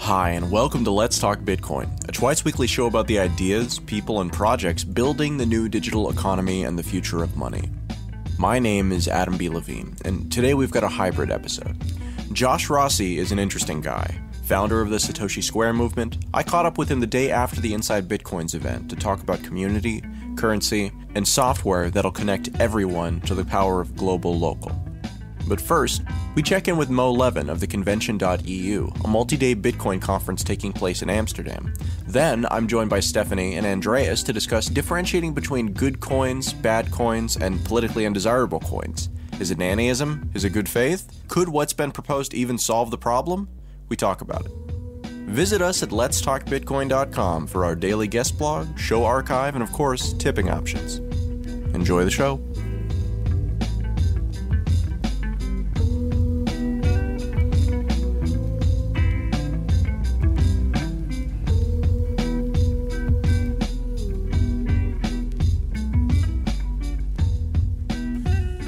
Hi, and welcome to Let's Talk Bitcoin, a twice-weekly show about the ideas, people, and projects building the new digital economy and the future of money. My name is Adam B. Levine, and today we've got a hybrid episode. Josh Rossi is an interesting guy, founder of the Satoshi Square movement. I caught up with him the day after the Inside Bitcoins event to talk about community, currency, and software that'll connect everyone to the power of global local. But first, we check in with Mo Levin of the Convention.eu, a multi-day Bitcoin conference taking place in Amsterdam. Then, I'm joined by Stephanie and Andreas to discuss differentiating between good coins, bad coins, and politically undesirable coins. Is it nanaism? Is it good faith? Could what's been proposed even solve the problem? We talk about it. Visit us at letstalkbitcoin.com for our daily guest blog, show archive, and of course, tipping options. Enjoy the show.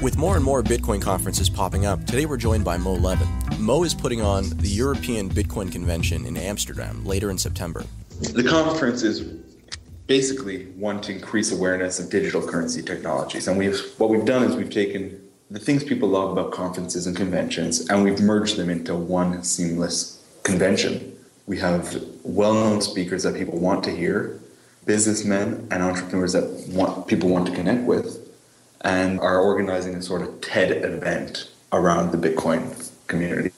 With more and more Bitcoin conferences popping up, today we're joined by Mo Levin. Mo is putting on the European Bitcoin Convention in Amsterdam later in September. The conference is basically one to increase awareness of digital currency technologies. And what we've done is we've taken the things people love about conferences and conventions and we've merged them into one seamless convention. We have well-known speakers that people want to hear, businessmen and entrepreneurs that people want to connect with, and are organizing a sort of TED event around the Bitcoin community.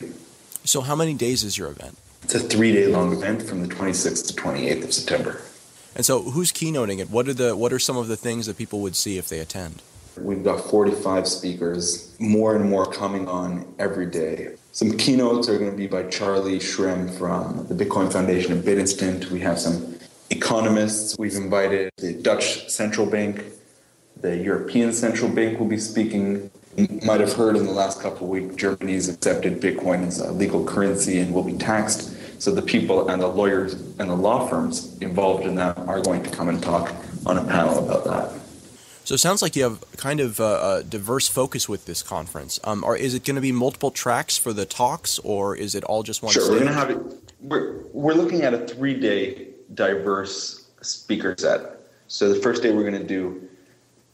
So how many days is your event? It's a 3-day long event from the 26th to 28th of September. And so who's keynoting it? What are some of the things that people would see if they attend? We've got 45 speakers, more and more coming on every day. Some keynotes are going to be by Charlie Shrem from the Bitcoin Foundation and BitInstant. We have some economists. We've invited the Dutch Central Bank. The European Central Bank will be speaking. You might have heard in the last couple of weeks, Germany's accepted Bitcoin as a legal currency and will be taxed. So the people and the lawyers and the law firms involved in that are going to come and talk on a panel about that. So it sounds like you have kind of a diverse focus with this conference. Or is it going to be multiple tracks for the talks, or is it all just one? Sure, stage? we're going to have it. We're looking at a 3-day diverse speaker set. So the first day we're going to do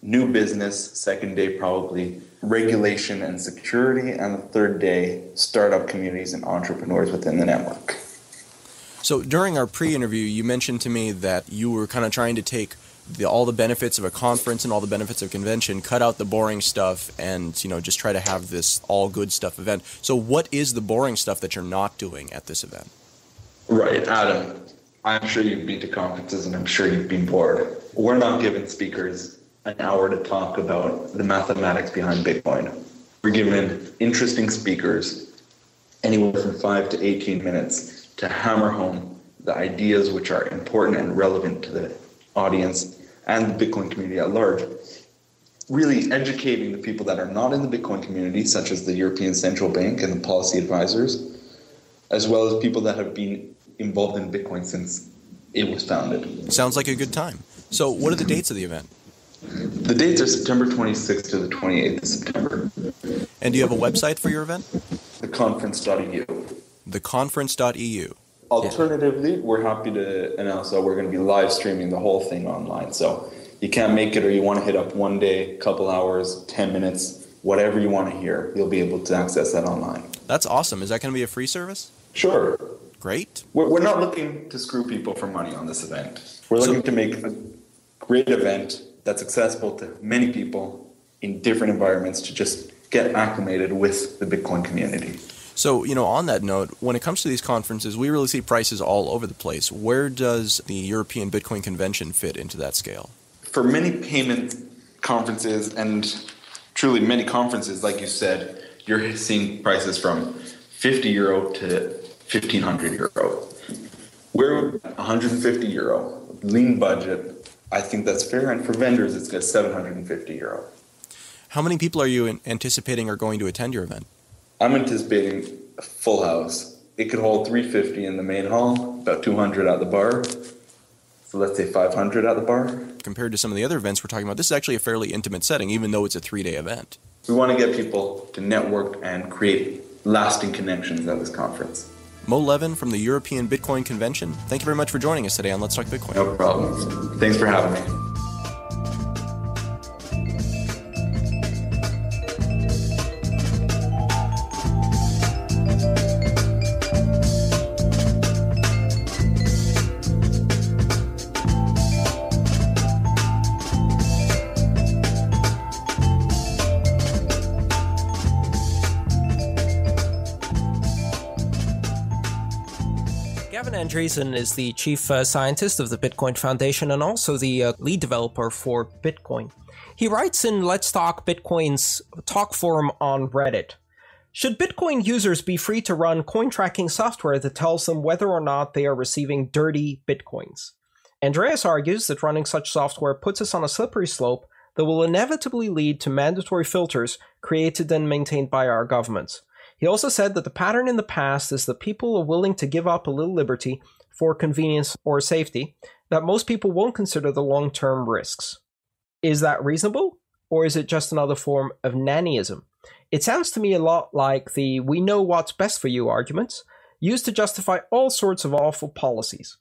new business, second day probably regulation and security, and the third day startup communities and entrepreneurs within the network. So during our pre-interview, you mentioned to me that you were kind of trying to take all the benefits of a conference and all the benefits of a convention, cut out the boring stuff, and just try to have this all good stuff event. So what is the boring stuff that you're not doing at this event? Right, Adam. I'm sure you've been to conferences and I'm sure you've been bored. We're not giving speakers an hour to talk about the mathematics behind Bitcoin. We're giving interesting speakers anywhere from 5 to 18 minutes to hammer home the ideas which are important and relevant to the audience and the Bitcoin community at large. Really educating the people that are not in the Bitcoin community, such as the European Central Bank and the policy advisors, as well as people that have been involved in Bitcoin since it was founded. Sounds like a good time. So what are the dates of the event? The dates are September 26th to the 28th of September. And do you have a website for your event? Theconference.eu. Theconference.eu. Alternatively, we're happy to announce that we're going to be live streaming the whole thing online. So you can't make it or you want to hit up one day, couple hours, 10 minutes, whatever you want to hear, you'll be able to access that online. That's awesome. Is that going to be a free service? Sure. Great. We're not looking to screw people for money on this event. We're looking to make a great event that's accessible to many people in different environments to just get acclimated with the Bitcoin community. So, on that note, when it comes to these conferences, we really see prices all over the place. Where does the European Bitcoin Convention fit into that scale? For many payment conferences and truly many conferences, like you said, you're seeing prices from 50 euro to 1,500 euro. We're 150 euro, lean budget. I think that's fair, and for vendors, it's got 750 euro. How many people are you anticipating are going to attend your event? I'm anticipating a full house. It could hold 350 in the main hall, about 200 at the bar. So let's say 500 at the bar. Compared to some of the other events we're talking about, this is actually a fairly intimate setting, even though it's a 3-day event. We want to get people to network and create lasting connections at this conference. Mo Levin from the European Bitcoin Convention, thank you very much for joining us today on Let's Talk Bitcoin. No problem. Thanks for having me. Gavin Andresen is the chief scientist of the Bitcoin Foundation and also the lead developer for Bitcoin. He writes in Let's Talk Bitcoin's talk forum on Reddit. Should Bitcoin users be free to run coin tracking software that tells them whether or not they are receiving dirty Bitcoins? Andreas argues that running such software puts us on a slippery slope that will inevitably lead to mandatory filters created and maintained by our governments. He also said that the pattern in the past is that people are willing to give up a little liberty for convenience or safety, that most people won't consider the long-term risks. Is that reasonable? Or is it just another form of nannyism? It sounds to me a lot like the "we know what's best for you" arguments, used to justify all sorts of awful policies.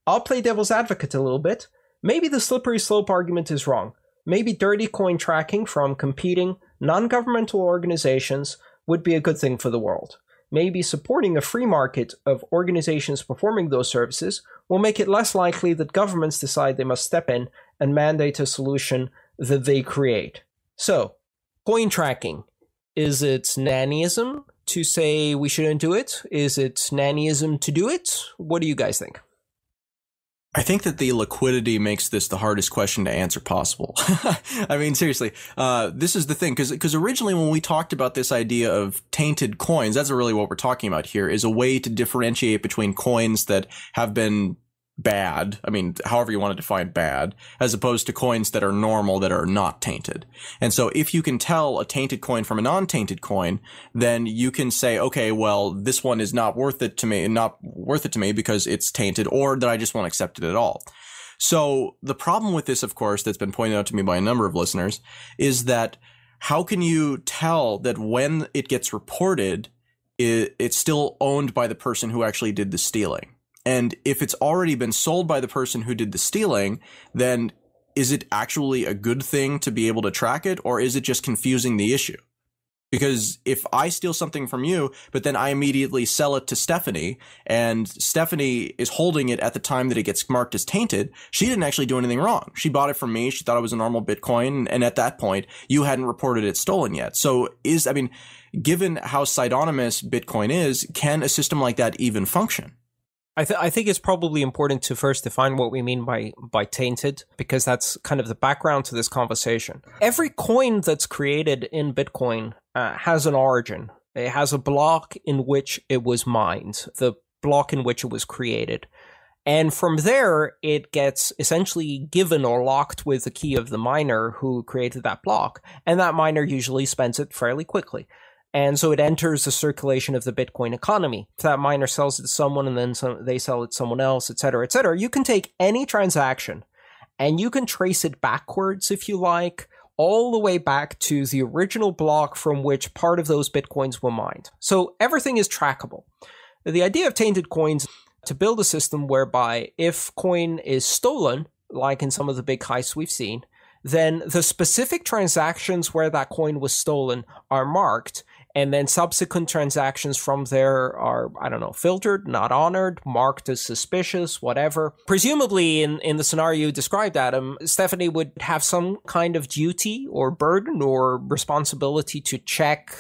I'll play devil's advocate a little bit. Maybe the slippery slope argument is wrong. Maybe dirty coin tracking from competing non-governmental organizations would be a good thing for the world. Maybe supporting a free market of organizations performing those services will make it less likely that governments decide they must step in and mandate a solution that they create. So, coin tracking. Is it nannyism to say we shouldn't do it? Is it nannyism to do it? What do you guys think? I think that the liquidity makes this the hardest question to answer possible. I mean, seriously, this is the thing, because originally when we talked about this idea of tainted coins, that's really what we're talking about here, is a way to differentiate between coins that have been bad, I mean, however you want to define bad, as opposed to coins that are normal, that are not tainted. And so if you can tell a tainted coin from a non-tainted coin, then you can say, okay, well, this one is not worth it to me because it's tainted, or that I just won't accept it at all. So the problem with this, of course, that's been pointed out to me by a number of listeners, is that how can you tell that when it gets reported, it's still owned by the person who actually did the stealing? And if it's already been sold by the person who did the stealing, then is it actually a good thing to be able to track it, or is it just confusing the issue? Because if I steal something from you, but then I immediately sell it to Stephanie, and Stephanie is holding it at the time that it gets marked as tainted, she didn't actually do anything wrong. She bought it from me. She thought it was a normal Bitcoin. And at that point, you hadn't reported it stolen yet. So given how pseudonymous Bitcoin is, can a system like that even function? I think it's probably important to first define what we mean by tainted, because that's kind of the background to this conversation. Every coin that's created in Bitcoin has an origin. It has a block in which it was mined, the block in which it was created. And from there, it gets essentially given or locked with the key of the miner who created that block. And that miner usually spends it fairly quickly. And so it enters the circulation of the Bitcoin economy. If that miner sells it to someone and then they sell it to someone else, et cetera, you can take any transaction and you can trace it backwards, if you like, all the way back to the original block from which part of those Bitcoins were mined. So everything is trackable. The idea of tainted coins to build a system whereby if coin is stolen, like in some of the big heists we've seen, then the specific transactions where that coin was stolen are marked. And then subsequent transactions from there are, filtered, not honored, marked as suspicious, whatever. Presumably, in the scenario you described, Adam, Stephanie would have some kind of duty or burden or responsibility to check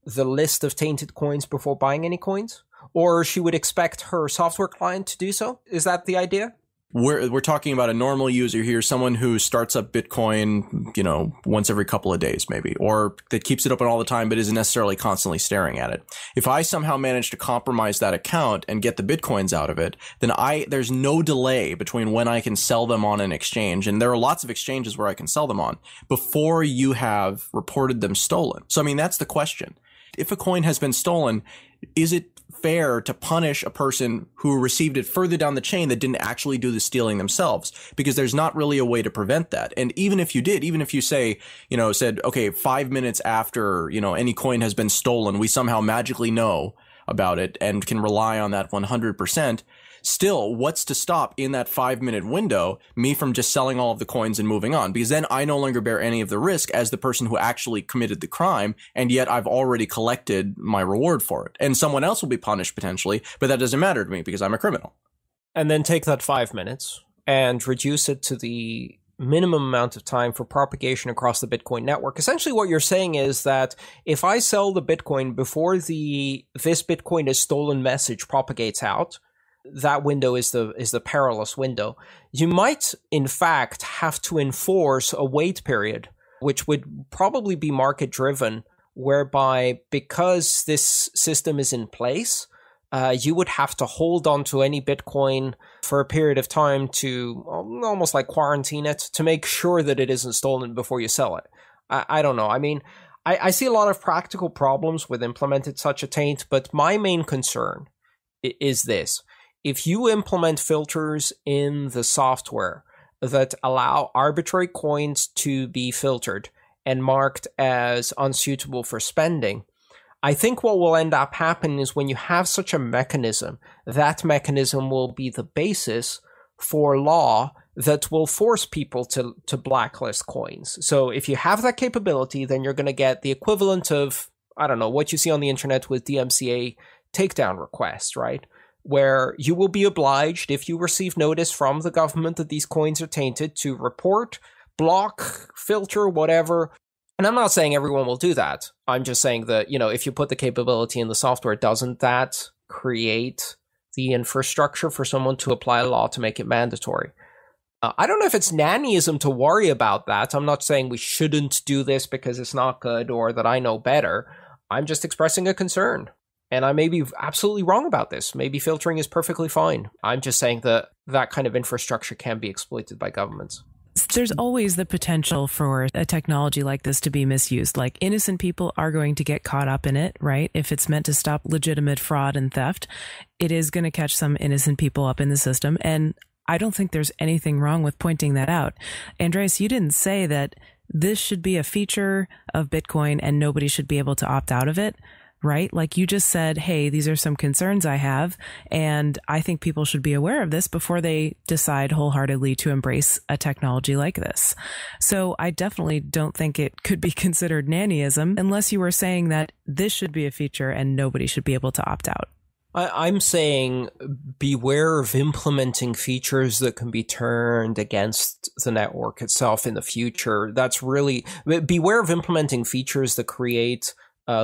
the list of tainted coins before buying any coins? Or she would expect her software client to do so? Is that the idea? We're talking about a normal user here, someone who starts up Bitcoin, once every couple of days maybe, or that keeps it open all the time but isn't necessarily constantly staring at it. If I somehow manage to compromise that account and get the Bitcoins out of it, then there's no delay between when I can sell them on an exchange, and there are lots of exchanges where I can sell them on, before you have reported them stolen. So, that's the question. If a coin has been stolen, is it fair to punish a person who received it further down the chain that didn't actually do the stealing themselves? Because there's not really a way to prevent that. And even if you did, even if you said, okay, 5 minutes after, any coin has been stolen, we somehow magically know, about it and can rely on that 100%. Still, what's to stop in that 5-minute window me from just selling all of the coins and moving on? Because then I no longer bear any of the risk as the person who actually committed the crime, and yet I've already collected my reward for it. And someone else will be punished potentially, but that doesn't matter to me because I'm a criminal. And then take that 5 minutes and reduce it to the minimum amount of time for propagation across the Bitcoin network. Essentially what you're saying is that if I sell the Bitcoin before this Bitcoin is stolen message propagates out, that window is the perilous window. You might, in fact, have to enforce a wait period, which would probably be market driven, whereby because this system is in place, you would have to hold on to any Bitcoin for a period of time to almost like quarantine it to make sure that it isn't stolen before you sell it. I don't know. I mean, I see a lot of practical problems with implementing such a taint, but my main concern is this. If you implement filters in the software that allow arbitrary coins to be filtered and marked as unsuitable for spending, I think what will end up happening is when you have such a mechanism, that mechanism will be the basis for law that will force people to blacklist coins. So if you have that capability, then you're going to get the equivalent of, I don't know, what you see on the internet with DMCA takedown requests, right? Where you will be obliged, if you receive notice from the government that these coins are tainted, to report, block, filter, whatever. And I'm not saying everyone will do that. I'm just saying that, if you put the capability in the software, doesn't that create the infrastructure for someone to apply a law to make it mandatory? I don't know if it's nannyism to worry about that. I'm not saying we shouldn't do this because it's not good or that I know better. I'm just expressing a concern. And I may be absolutely wrong about this. Maybe filtering is perfectly fine. I'm just saying that that kind of infrastructure can be exploited by governments. There's always the potential for a technology like this to be misused. Like, innocent people are going to get caught up in it, right? If it's meant to stop legitimate fraud and theft, it is going to catch some innocent people up in the system. And I don't think there's anything wrong with pointing that out. Andreas, you didn't say that this should be a feature of Bitcoin and nobody should be able to opt out of it. Right? Like, you just said, hey, these are some concerns I have, and I think people should be aware of this before they decide wholeheartedly to embrace a technology like this. So I definitely don't think it could be considered nannyism unless you were saying that this should be a feature and nobody should be able to opt out. I'm saying beware of implementing features that can be turned against the network itself in the future. That's really, beware of implementing features that create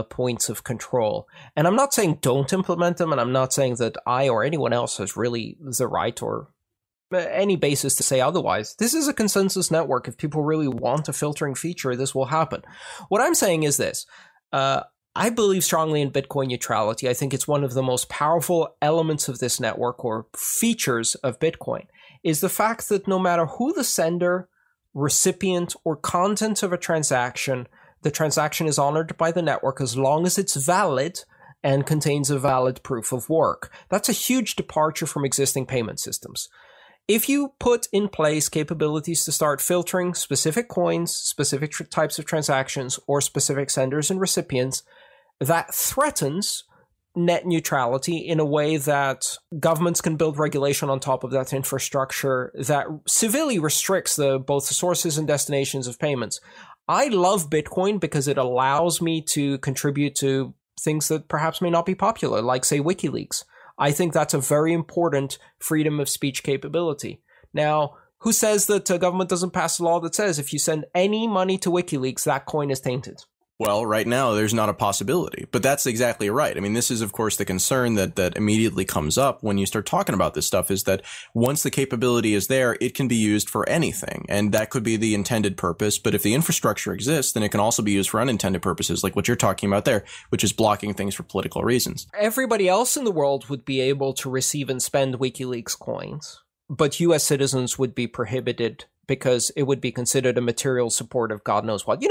points of control. And I'm not saying don't implement them, and I'm not saying that I or anyone else has really the right or any basis to say otherwise. This is a consensus network. If people really want a filtering feature, this will happen. What I'm saying is this. I believe strongly in Bitcoin neutrality. I think it's one of the most powerful elements of this network, or features of Bitcoin, is the fact that no matter who the sender, recipient, or content of a transaction, the transaction is honored by the network as long as it's valid and contains a valid proof of work. That's a huge departure from existing payment systems. If you put in place capabilities to start filtering specific coins, specific types of transactions, or specific senders and recipients, that threatens net neutrality in a way that governments can build regulation on top of that infrastructure that severely restricts both the sources and destinations of payments. I love Bitcoin because it allows me to contribute to things that perhaps may not be popular, like, say, WikiLeaks. I think that's a very important freedom of speech capability. Now, who says that a government doesn't pass a law that says if you send any money to WikiLeaks, that coin is tainted? Well, right now, there's not a possibility. But that's exactly right. I mean, this is, of course, the concern that immediately comes up when you start talking about this stuff, is that once the capability is there, it can be used for anything. And that could be the intended purpose. But if the infrastructure exists, then it can also be used for unintended purposes, like what you're talking about there, which is blocking things for political reasons. Everybody else in the world would be able to receive and spend WikiLeaks coins, but U.S. citizens would be prohibited because it would be considered a material support of God knows what.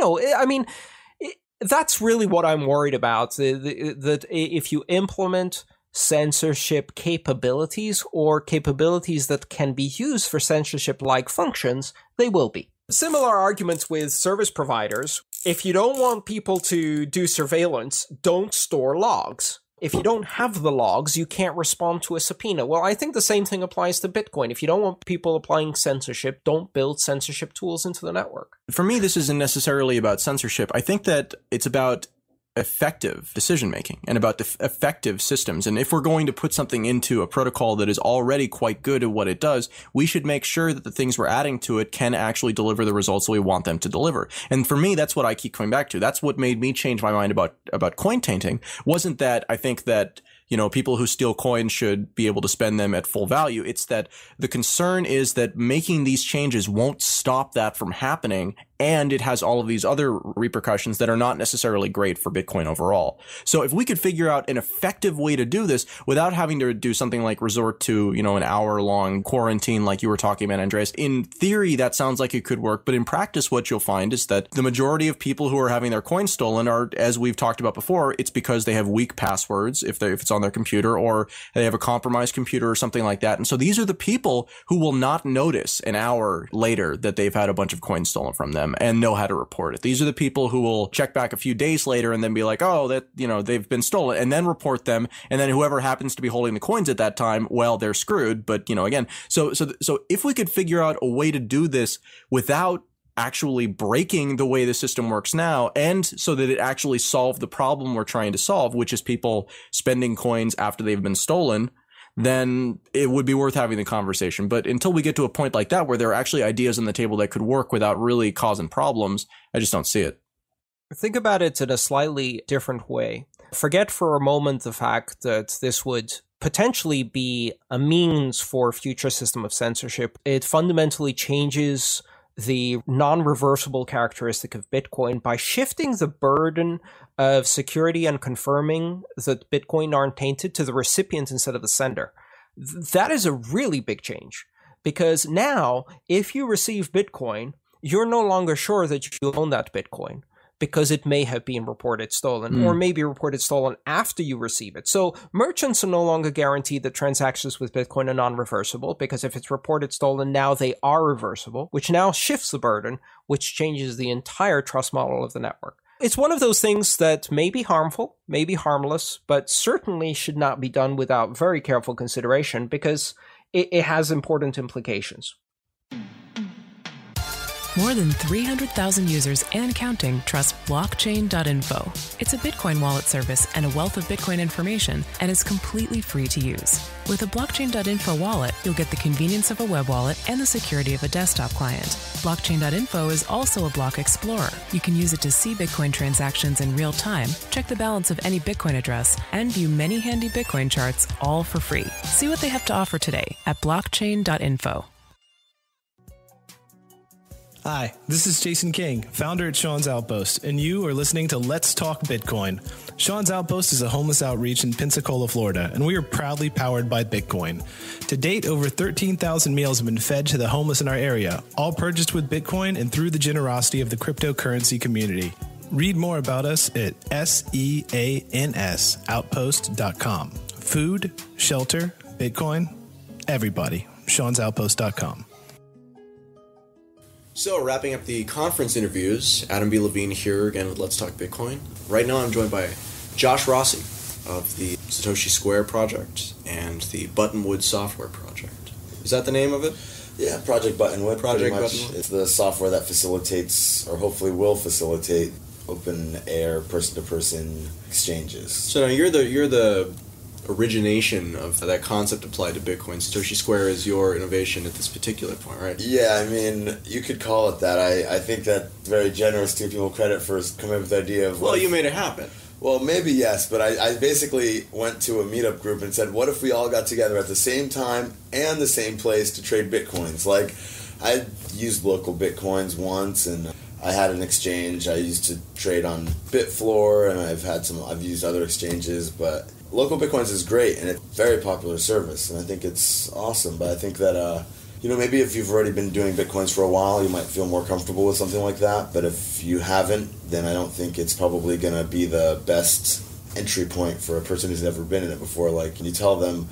That's really what I'm worried about, that if you implement censorship capabilities or capabilities that can be used for censorship-like functions, they will be. Similar arguments with service providers. If you don't want people to do surveillance, don't store logs. If you don't have the logs, you can't respond to a subpoena. Well, I think the same thing applies to Bitcoin. If you don't want people applying censorship, don't build censorship tools into the network. For me, this isn't necessarily about censorship. I think that it's about effective decision making and about effective systems. And if we're going to put something into a protocol that is already quite good at what it does, we should make sure that the things we're adding to it can actually deliver the results that we want them to deliver. And for me, that's what I keep coming back to. That's what made me change my mind about coin tainting. Wasn't that I think that, you know, people who steal coins should be able to spend them at full value. It's that the concern is that making these changes won't stop that from happening. And it has all of these other repercussions that are not necessarily great for Bitcoin overall. So if we could figure out an effective way to do this without having to do something like resort to, you know, an hour-long quarantine like you were talking about, Andreas, in theory, that sounds like it could work. But in practice, what you'll find is that the majority of people who are having their coins stolen are, as we've talked about before, it's because they have weak passwords if it's on their computer, or they have a compromised computer or something like that. And so these are the people who will not notice an hour later that they've had a bunch of coins stolen from them and know how to report it. These are the people who will check back a few days later and then be like, oh, that, you know, they've been stolen, and then report them. And then whoever happens to be holding the coins at that time, well, they're screwed. But, you know, again, so if we could figure out a way to do this without actually breaking the way the system works now, and so that it actually solved the problem we're trying to solve, which is people spending coins after they've been stolen, then it would be worth having the conversation. But until we get to a point like that, where there are actually ideas on the table that could work without really causing problems, I just don't see it. Think about it in a slightly different way. Forget for a moment the fact that this would potentially be a means for a future system of censorship. It fundamentally changes the non-reversible characteristic of Bitcoin by shifting the burden of security and confirming that Bitcoin aren't tainted to the recipient instead of the sender. That is a really big change, because now if you receive Bitcoin, you're no longer sure that you own that Bitcoin, because it may have been reported stolen, or maybe reported stolen after you receive it. So merchants are no longer guaranteed that transactions with Bitcoin are non-reversible, because if it's reported stolen, now they are reversible, which now shifts the burden, which changes the entire trust model of the network. It's one of those things that may be harmful, may be harmless, but certainly should not be done without very careful consideration, because it has important implications. More than 300,000 users and counting trust blockchain.info. It's a Bitcoin wallet service and a wealth of Bitcoin information, and is completely free to use. With a blockchain.info wallet, you'll get the convenience of a web wallet and the security of a desktop client. Blockchain.info is also a block explorer. You can use it to see Bitcoin transactions in real time, check the balance of any Bitcoin address, and view many handy Bitcoin charts, all for free. See what they have to offer today at blockchain.info. Hi, this is Jason King, founder at Sean's Outpost, and you are listening to Let's Talk Bitcoin. Sean's Outpost is a homeless outreach in Pensacola, Florida, and we are proudly powered by Bitcoin. To date, over 13,000 meals have been fed to the homeless in our area, all purchased with Bitcoin and through the generosity of the cryptocurrency community. Read more about us at seansoutpost.com. Food, shelter, Bitcoin, everybody. seansoutpost.com. So, wrapping up the conference interviews, Adam B. Levine here again with Let's Talk Bitcoin. Right now I'm joined by Josh Rossi of the Satoshi Square project and the Buttonwood software project. Is that the name of it? Yeah, Project Buttonwood. Project Buttonwood. It's the software that facilitates, or hopefully will facilitate, open air, person-to-person exchanges. So now you're the origination of that concept applied to Bitcoin. Satoshi Square is your innovation at this particular point, right? Yeah, I mean, you could call it that. I think that very generous to people credit for coming up with the idea of... Well, you made it happen. Well, maybe yes, but I basically went to a meetup group and said, what if we all got together at the same time and the same place to trade Bitcoins? Like, I used local Bitcoins once, and I had an exchange. I used to trade on Bitfloor, and I've used other exchanges, but local Bitcoins is great, and it's a very popular service, and I think it's awesome. But I think that, maybe if you've already been doing Bitcoins for a while, you might feel more comfortable with something like that. But if you haven't, then I don't think it's probably going to be the best entry point for a person who's never been in it before. Like, when you tell them,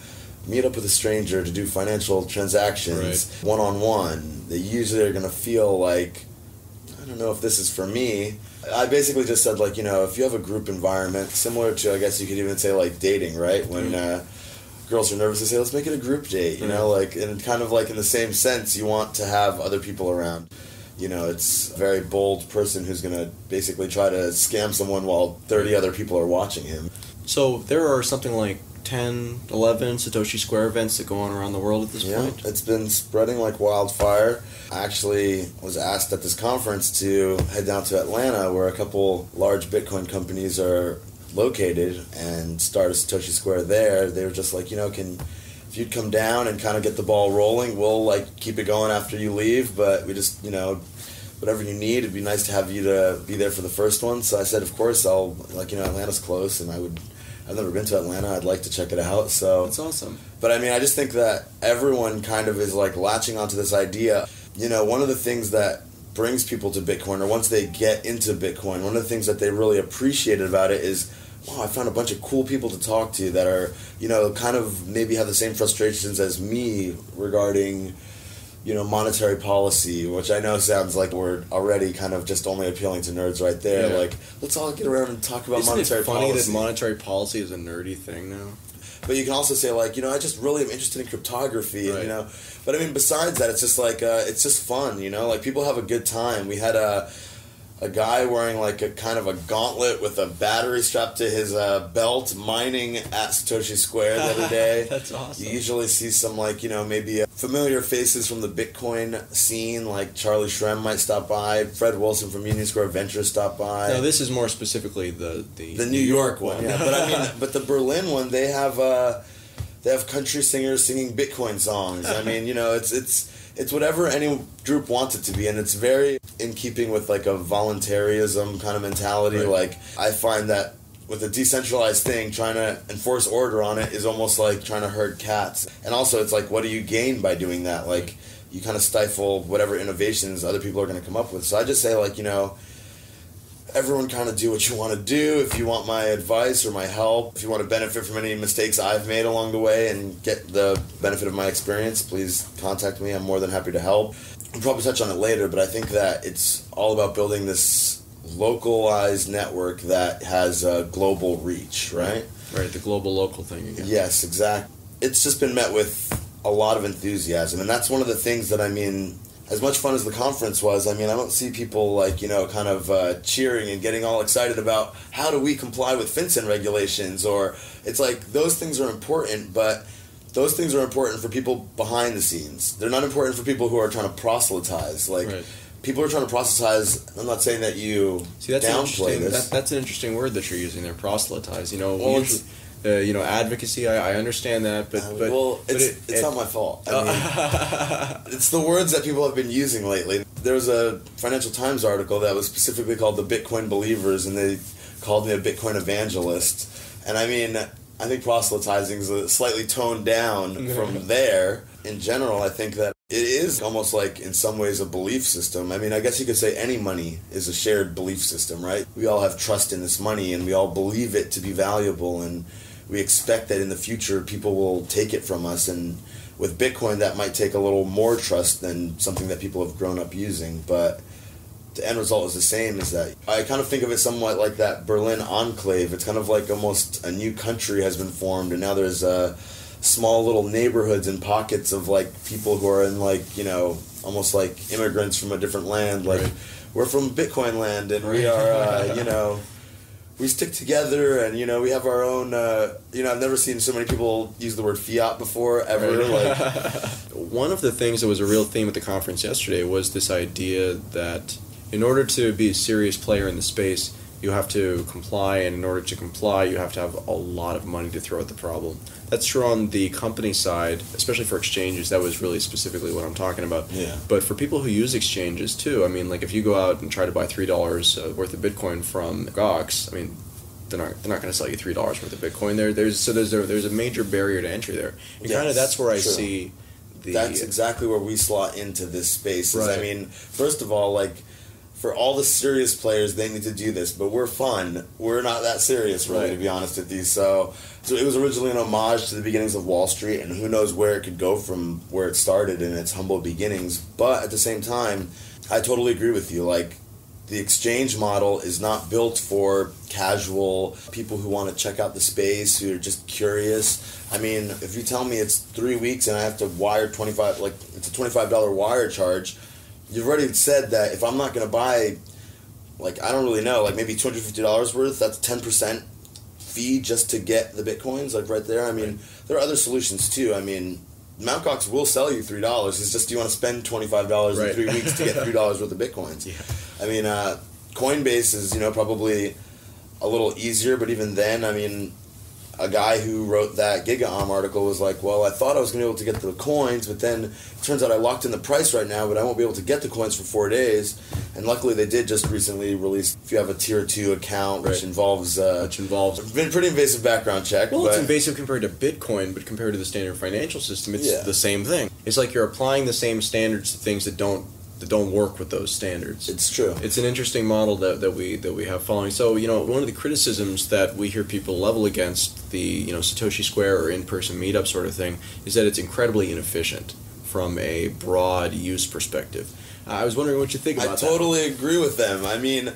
meet up with a stranger to do financial transactions one-on-one, they usually are going to feel like, I don't know if this is for me. I basically just said, like, if you have a group environment, similar to, I guess you could even say, like, dating, right? When girls are nervous, they say, let's make it a group date, and kind of like in the same sense, you want to have other people around. It's a very bold person who's going to basically try to scam someone while 30 other people are watching him. So there are something like 10, 11 Satoshi Square events that go on around the world at this point? Yeah, it's been spreading like wildfire. I actually was asked at this conference to head down to Atlanta, where a couple large Bitcoin companies are located, and start a Satoshi Square there. They were just like, if you'd come down and kind of get the ball rolling, we'll like keep it going after you leave, but we just, whatever you need, it'd be nice to have you to be there for the first one. So I said, of course, I'll, Atlanta's close, and I've never been to Atlanta. I'd like to check it out. So that's awesome. But I just think that everyone kind of is like latching onto this idea. One of the things that brings people to Bitcoin, or once they get into Bitcoin, one of the things that they really appreciated about it is, wow, I found a bunch of cool people to talk to that are, kind of maybe have the same frustrations as me regarding, monetary policy, which I know sounds like we're already kind of just only appealing to nerds right there. Yeah. Like, let's all get around and talk about monetary policy. Isn't it funny that monetary policy is a nerdy thing now? But you can also say, like, I just really am interested in cryptography, right. But besides that, it's just like, it's just fun, like people have a good time. We had a guy wearing like a kind of a gauntlet with a battery strapped to his belt mining at Satoshi Square the other day. That's awesome. You usually see some like, maybe familiar faces from the Bitcoin scene, like Charlie Shrem might stop by, Fred Wilson from Union Square Ventures stopped by. No, this is more specifically the New York one. Yeah, but but the Berlin one, they have country singers singing Bitcoin songs. It's whatever any group wants it to be, and it's very in keeping with like a voluntarism kind of mentality. Right. Like, I find that with a decentralized thing, trying to enforce order on it is almost like trying to herd cats. And also, it's like, what do you gain by doing that? Like, you kind of stifle whatever innovations other people are going to come up with. So I just say, like, everyone kind of do what you want to do. If you want my advice or my help, if you want to benefit from any mistakes I've made along the way and get the benefit of my experience, please contact me. I'm more than happy to help. We'll probably touch on it later, but I think that it's all about building this localized network that has a global reach, right? Right, the global local thing again. Yes, exactly. It's just been met with a lot of enthusiasm, and that's one of the things that, as much fun as the conference was, I don't see people like, kind of cheering and getting all excited about how do we comply with FinCEN regulations, or it's like those things are important, but those things are important for people behind the scenes. They're not important for people who are trying to proselytize. Like, right. People are trying to proselytize. I'm not saying that you downplay this. That's an interesting word that you're using there, proselytize. Advocacy. I understand that, but it's not my fault. It's the words that people have been using lately. There was a Financial Times article that was specifically called "The Bitcoin Believers," and they called me a Bitcoin evangelist. And I think proselytizing is slightly toned down from there. In general, I think that it is almost like, in some ways, a belief system. I guess you could say any money is a shared belief system, right? We all have trust in this money, and we all believe it to be valuable, and we expect that in the future people will take it from us. And with Bitcoin, that might take a little more trust than something that people have grown up using. But the end result is the same, is that I kind of think of it somewhat like that Berlin enclave. It's kind of like almost a new country has been formed, and now there's small little neighborhoods and pockets of like people who are in like, almost like immigrants from a different land. Like, right. We're from Bitcoin land, and we are, we stick together, and we have our own. I've never seen so many people use the word fiat before ever. Right. One of the things that was a real theme at the conference yesterday was this idea that in order to be a serious player in the space, you have to comply, and in order to comply, you have to have a lot of money to throw at the problem. That's true on the company side, especially for exchanges. That was really specifically what I'm talking about. Yeah. But for people who use exchanges too, like if you go out and try to buy $3 worth of Bitcoin from Gox, they're not going to sell you $3 worth of Bitcoin. There's a major barrier to entry there. And kind of that's where I see the. That's exactly where we slot into this space. Right. First of all, like, for all the serious players, they need to do this, but we're fun. We're not that serious, really, to be honest with you. So it was originally an homage to the beginnings of Wall Street, and who knows where it could go from where it started in its humble beginnings. But at the same time, I totally agree with you. Like, The exchange model is not built for casual people who want to check out the space, who are just curious. I mean, if you tell me it's 3 weeks and I have to wire it's a $25 wire charge, you've already said that if I'm not going to buy, I don't really know, maybe $250 worth, that's 10% fee just to get the Bitcoins, right there. I mean, there are other solutions too. I mean, Mt. Gox will sell you $3. It's just, do you want to spend $25 in 3 weeks to get $3 worth of Bitcoins? Yeah. I mean, Coinbase is, probably a little easier, but even then, I mean, a guy who wrote that GigaOM article was like, well, I thought I was going to be able to get the coins, but then it turns out I locked in the price right now, but I won't be able to get the coins for 4 days. And luckily they did just recently release, if you have a tier 2 account, which involves been pretty invasive background check. Well, it's invasive compared to Bitcoin, but compared to the standard financial system, it's the same thing. It's like you're applying the same standards to things that don't work with those standards. It's true. It's an interesting model that we have following. So, one of the criticisms that we hear people level against the, Satoshi Square or in-person meetup sort of thing is that it's incredibly inefficient from a broad use perspective. I was wondering what you think about that. I totally agree with them. I mean,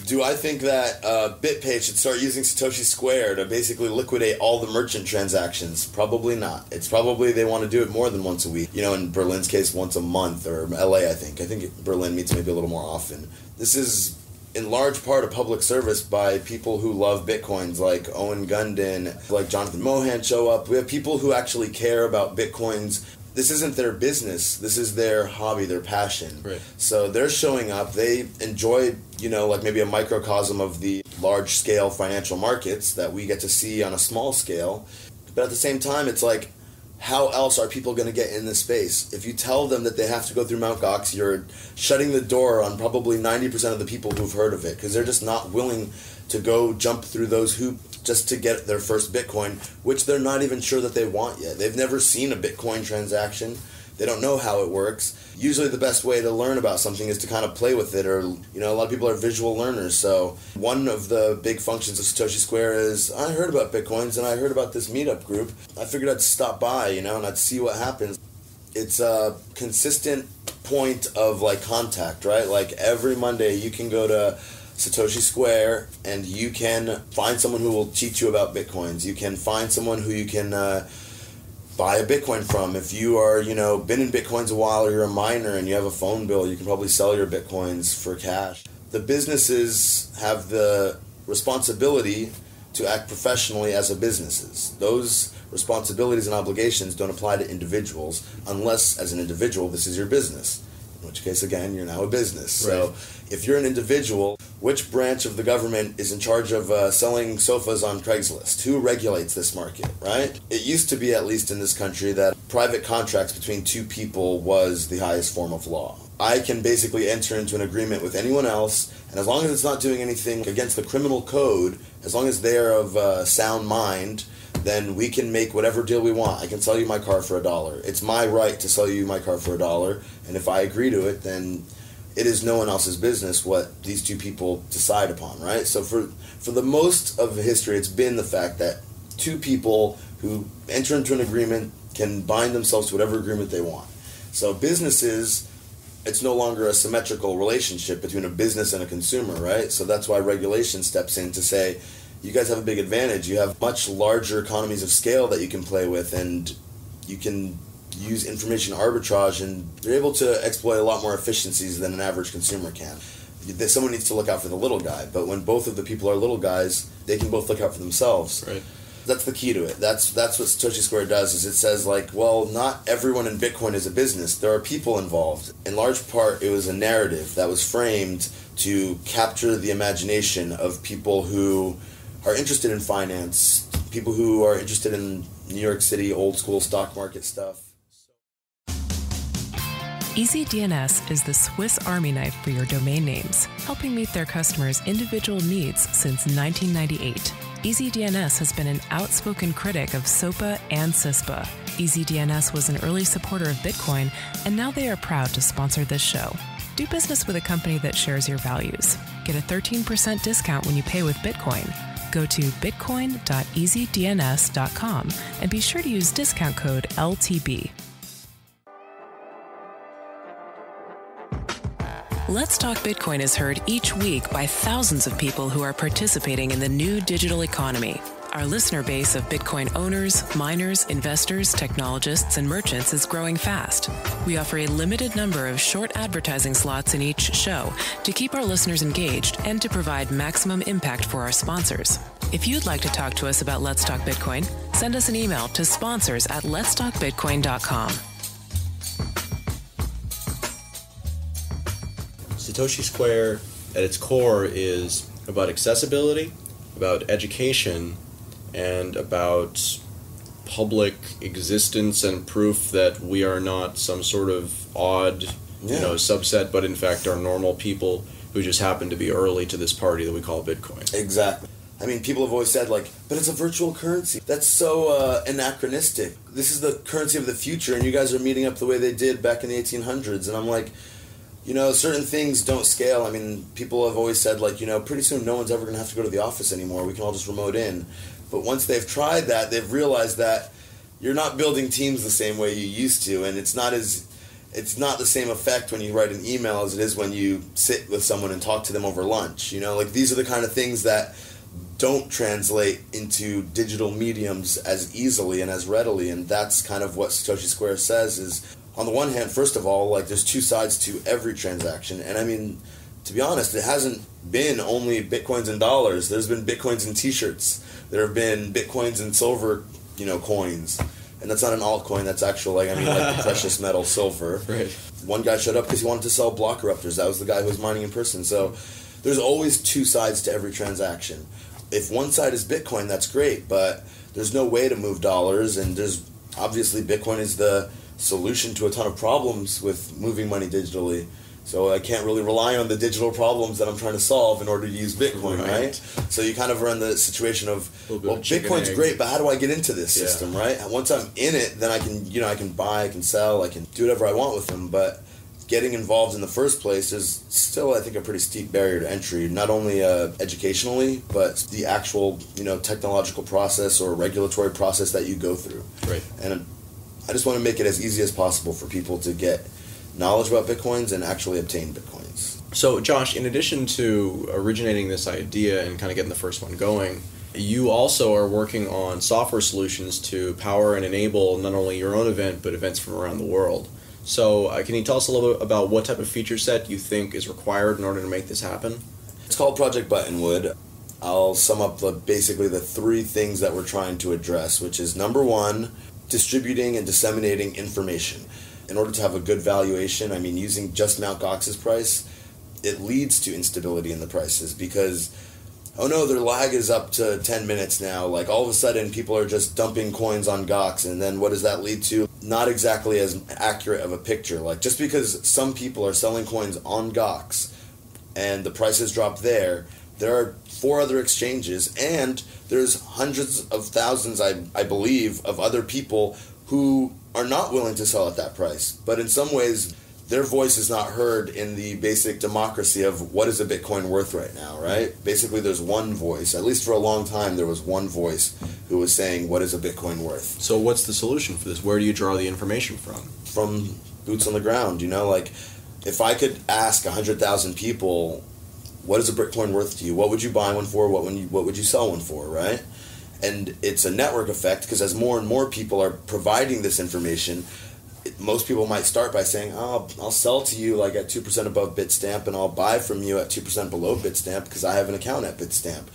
do I think that BitPay should start using Satoshi Square to basically liquidate all the merchant transactions? Probably not. It's probably they want to do it more than once a week. In Berlin's case, once a month, or LA, I think. I think Berlin meets maybe a little more often. This is in large part a public service by people who love Bitcoins, like Owen Gundin, like Jonathan Mohan show up. We have people who actually care about Bitcoins. This isn't their business. This is their hobby, their passion. Right. So they're showing up. They enjoy, maybe a microcosm of the large-scale financial markets that we get to see on a small scale. But at the same time, it's like, how else are people going to get in this space? If you tell them that they have to go through Mt. Gox, you're shutting the door on probably 90% of the people who've heard of it, because they're just not willing to go jump through those hoops just to get their first Bitcoin, which they're not even sure that they want yet. They've never seen a Bitcoin transaction. They don't know how it works. Usually the best way to learn about something is to kind of play with it, or, a lot of people are visual learners. So one of the big functions of Satoshi Square is, I heard about Bitcoins and I heard about this meetup group. I figured I'd stop by, and I'd see what happens. It's a consistent point of, contact, right? Every Monday you can go to Satoshi Square and you can find someone who will teach you about Bitcoins. You can find someone who you can buy a Bitcoin from. If you are, been in Bitcoins a while, or you're a miner and you have a phone bill, you can probably sell your Bitcoins for cash. The businesses have the responsibility to act professionally as a businesses. Those responsibilities and obligations don't apply to individuals unless, as an individual, this is your business. In which case, again, you're now a business. Right. So if you're an individual, which branch of the government is in charge of selling sofas on Craigslist? Who regulates this market, right? It used to be, at least in this country, that private contracts between two people was the highest form of law. I can basically enter into an agreement with anyone else, and as long as it's not doing anything against the criminal code, as long as they are of sound mind, then we can make whatever deal we want. I can sell you my car for $1. It's my right to sell you my car for $1, and if I agree to it, then it is no one else's business what these two people decide upon, right? So for the most of history, it's been the fact that two people who enter into an agreement can bind themselves to whatever agreement they want. So businesses, it's no longer a symmetrical relationship between a business and a consumer, right? So that's why regulation steps in to say, you guys have a big advantage. You have much larger economies of scale that you can play with, and you can use information arbitrage, and you're able to exploit a lot more efficiencies than an average consumer can. Someone needs to look out for the little guy, but when both of the people are little guys, they can both look out for themselves. Right. That's the key to it. That's what Satoshi Square does, is it says, not everyone in Bitcoin is a business. There are people involved. In large part, it was a narrative that was framed to capture the imagination of people who are interested in finance, people who are interested in New York City old school stock market stuff. EasyDNS is the Swiss Army knife for your domain names, helping meet their customers' individual needs since 1998. EasyDNS has been an outspoken critic of SOPA and CISPA. EasyDNS was an early supporter of Bitcoin, and now they are proud to sponsor this show. Do business with a company that shares your values. Get a 13% discount when you pay with Bitcoin. Go to bitcoin.easydns.com and be sure to use discount code LTB. Let's Talk Bitcoin is heard each week by thousands of people who are participating in the new digital economy. Our listener base of Bitcoin owners, miners, investors, technologists, and merchants is growing fast. We offer a limited number of short advertising slots in each show to keep our listeners engaged and to provide maximum impact for our sponsors. If you'd like to talk to us about Let's Talk Bitcoin, send us an email to sponsors@letstalkbitcoin.com. Satoshi Square, at its core, is about accessibility, about education, and about public existence and proof that we are not some sort of odd, subset, but in fact are normal people who just happen to be early to this party that we call Bitcoin. Exactly. I mean, people have always said, but it's a virtual currency. That's so anachronistic. This is the currency of the future, and you guys are meeting up the way they did back in the 1800s. And I'm like, certain things don't scale. I mean, people have always said, pretty soon no one's ever going to have to go to the office anymore. We can all just remote in. But once they've tried that, they've realized that you're not building teams the same way you used to, and it's not the same effect when you write an email as it is when you sit with someone and talk to them over lunch. These are the kind of things that don't translate into digital mediums as easily and as readily, and that's kind of what Satoshi Square says is, on the one hand, first of all, there's two sides to every transaction, and I mean, to be honest, it hasn't been only Bitcoins and dollars. There's been Bitcoins and t-shirts. There have been Bitcoins and silver, coins. And that's not an altcoin, that's actual, the precious metal silver. Right. One guy showed up because he wanted to sell block eruptors. That was the guy who was mining in person. So there's always two sides to every transaction. If one side is Bitcoin, that's great, but there's no way to move dollars, and there's obviously Bitcoin is the solution to a ton of problems with moving money digitally. So I can't really rely on the digital problems that I'm trying to solve in order to use Bitcoin, right? So you kind of run the situation of, Bitcoin's great, but how do I get into this system, right? Once I'm in it, then I can, I can buy, I can sell, I can do whatever I want with them. But getting involved in the first place is still, I think, a pretty steep barrier to entry, not only educationally, but the actual, technological process or regulatory process that you go through. Right. And I just want to make it as easy as possible for people to get knowledge about Bitcoins and actually obtain Bitcoins. So, Josh, in addition to originating this idea and kind of getting the first one going, you also are working on software solutions to power and enable not only your own event, but events from around the world. So, can you tell us a little bit about what type of feature set you think is required in order to make this happen? It's called Project Buttonwood. I'll sum up basically the three things that we're trying to address, which is number one, distributing and disseminating information. In order to have a good valuation, I mean, using just Mt. Gox's price, it leads to instability in the prices because, oh no, their lag is up to 10 minutes now. All of a sudden, people are just dumping coins on Gox, and then what does that lead to? Not exactly as accurate of a picture. Just because some people are selling coins on Gox and the prices drop there are 4 other exchanges, and there's hundreds of thousands, I believe, of other people who are not willing to sell at that price. But in some ways, their voice is not heard in the basic democracy of what is a Bitcoin worth right now, right? Basically, there's one voice. At least for a long time, there was one voice who was saying, what is a Bitcoin worth? So what's the solution for this? Where do you draw the information from? From boots on the ground, if I could ask 100,000 people, what is a Bitcoin worth to you? What would you buy one for? What would you sell one for, right? And it's a network effect because as more and more people are providing this information, most people might start by saying, oh, I'll sell to you at 2% above Bitstamp, and I'll buy from you at 2% below Bitstamp because I have an account at Bitstamp.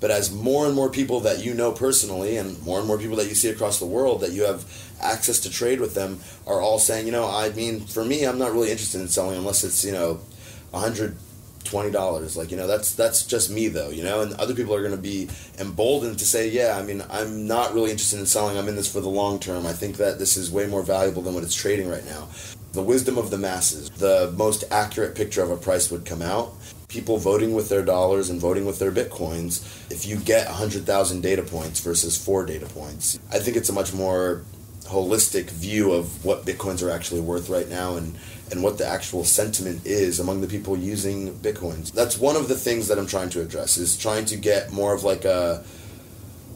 But as more and more people that you know personally and more people that you see across the world that you have access to trade with them are all saying, for me, I'm not really interested in selling unless it's, $120. That's just me though, and other people are going to be emboldened to say, I'm not really interested in selling. I'm in this for the long term. I think that this is way more valuable than what it's trading right now. The wisdom of the masses, the most accurate picture of a price would come out. People voting with their dollars and voting with their Bitcoins. If you get 100,000 data points versus 4 data points, I think it's a much more holistic view of what Bitcoins are actually worth right now and what the actual sentiment is among the people using Bitcoins. That's one of the things that I'm trying to address, is trying to get more of a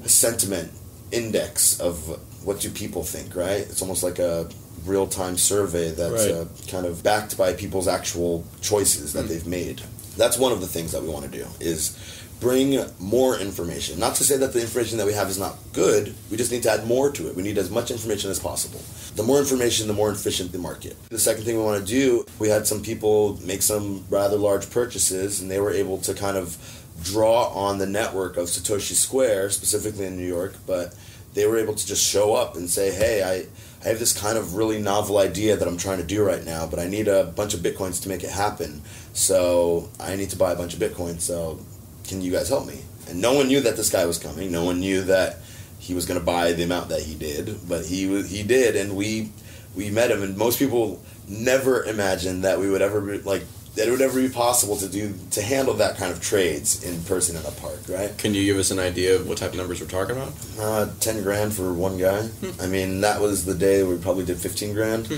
sentiment index of what do people think, right? It's almost like a real-time survey that's kind of backed by people's actual choices that they've made. That's one of the things that we want to do, is bring more information. Not to say that the information that we have is not good, we just need to add more to it. We need as much information as possible. The more information, the more efficient the market. The second thing we want to do, we had some people make some rather large purchases, and they were able to kind of draw on the network of Satoshi Square, specifically in New York, but they were able to just show up and say, hey, I have this kind of really novel idea that I'm trying to do right now, but I need a bunch of Bitcoins to make it happen. So I need to buy a bunch of Bitcoins, so can you guys help me? And no one knew that this guy was coming. No one knew that he was going to buy the amount that he did, but he did, and we met him. And most people never imagined that we would ever be, that it would ever be possible to handle that kind of trades in person in a park, right? Can you give us an idea of what type of numbers we're talking about? 10 grand for one guy. I mean, that was the day we probably did 15 grand.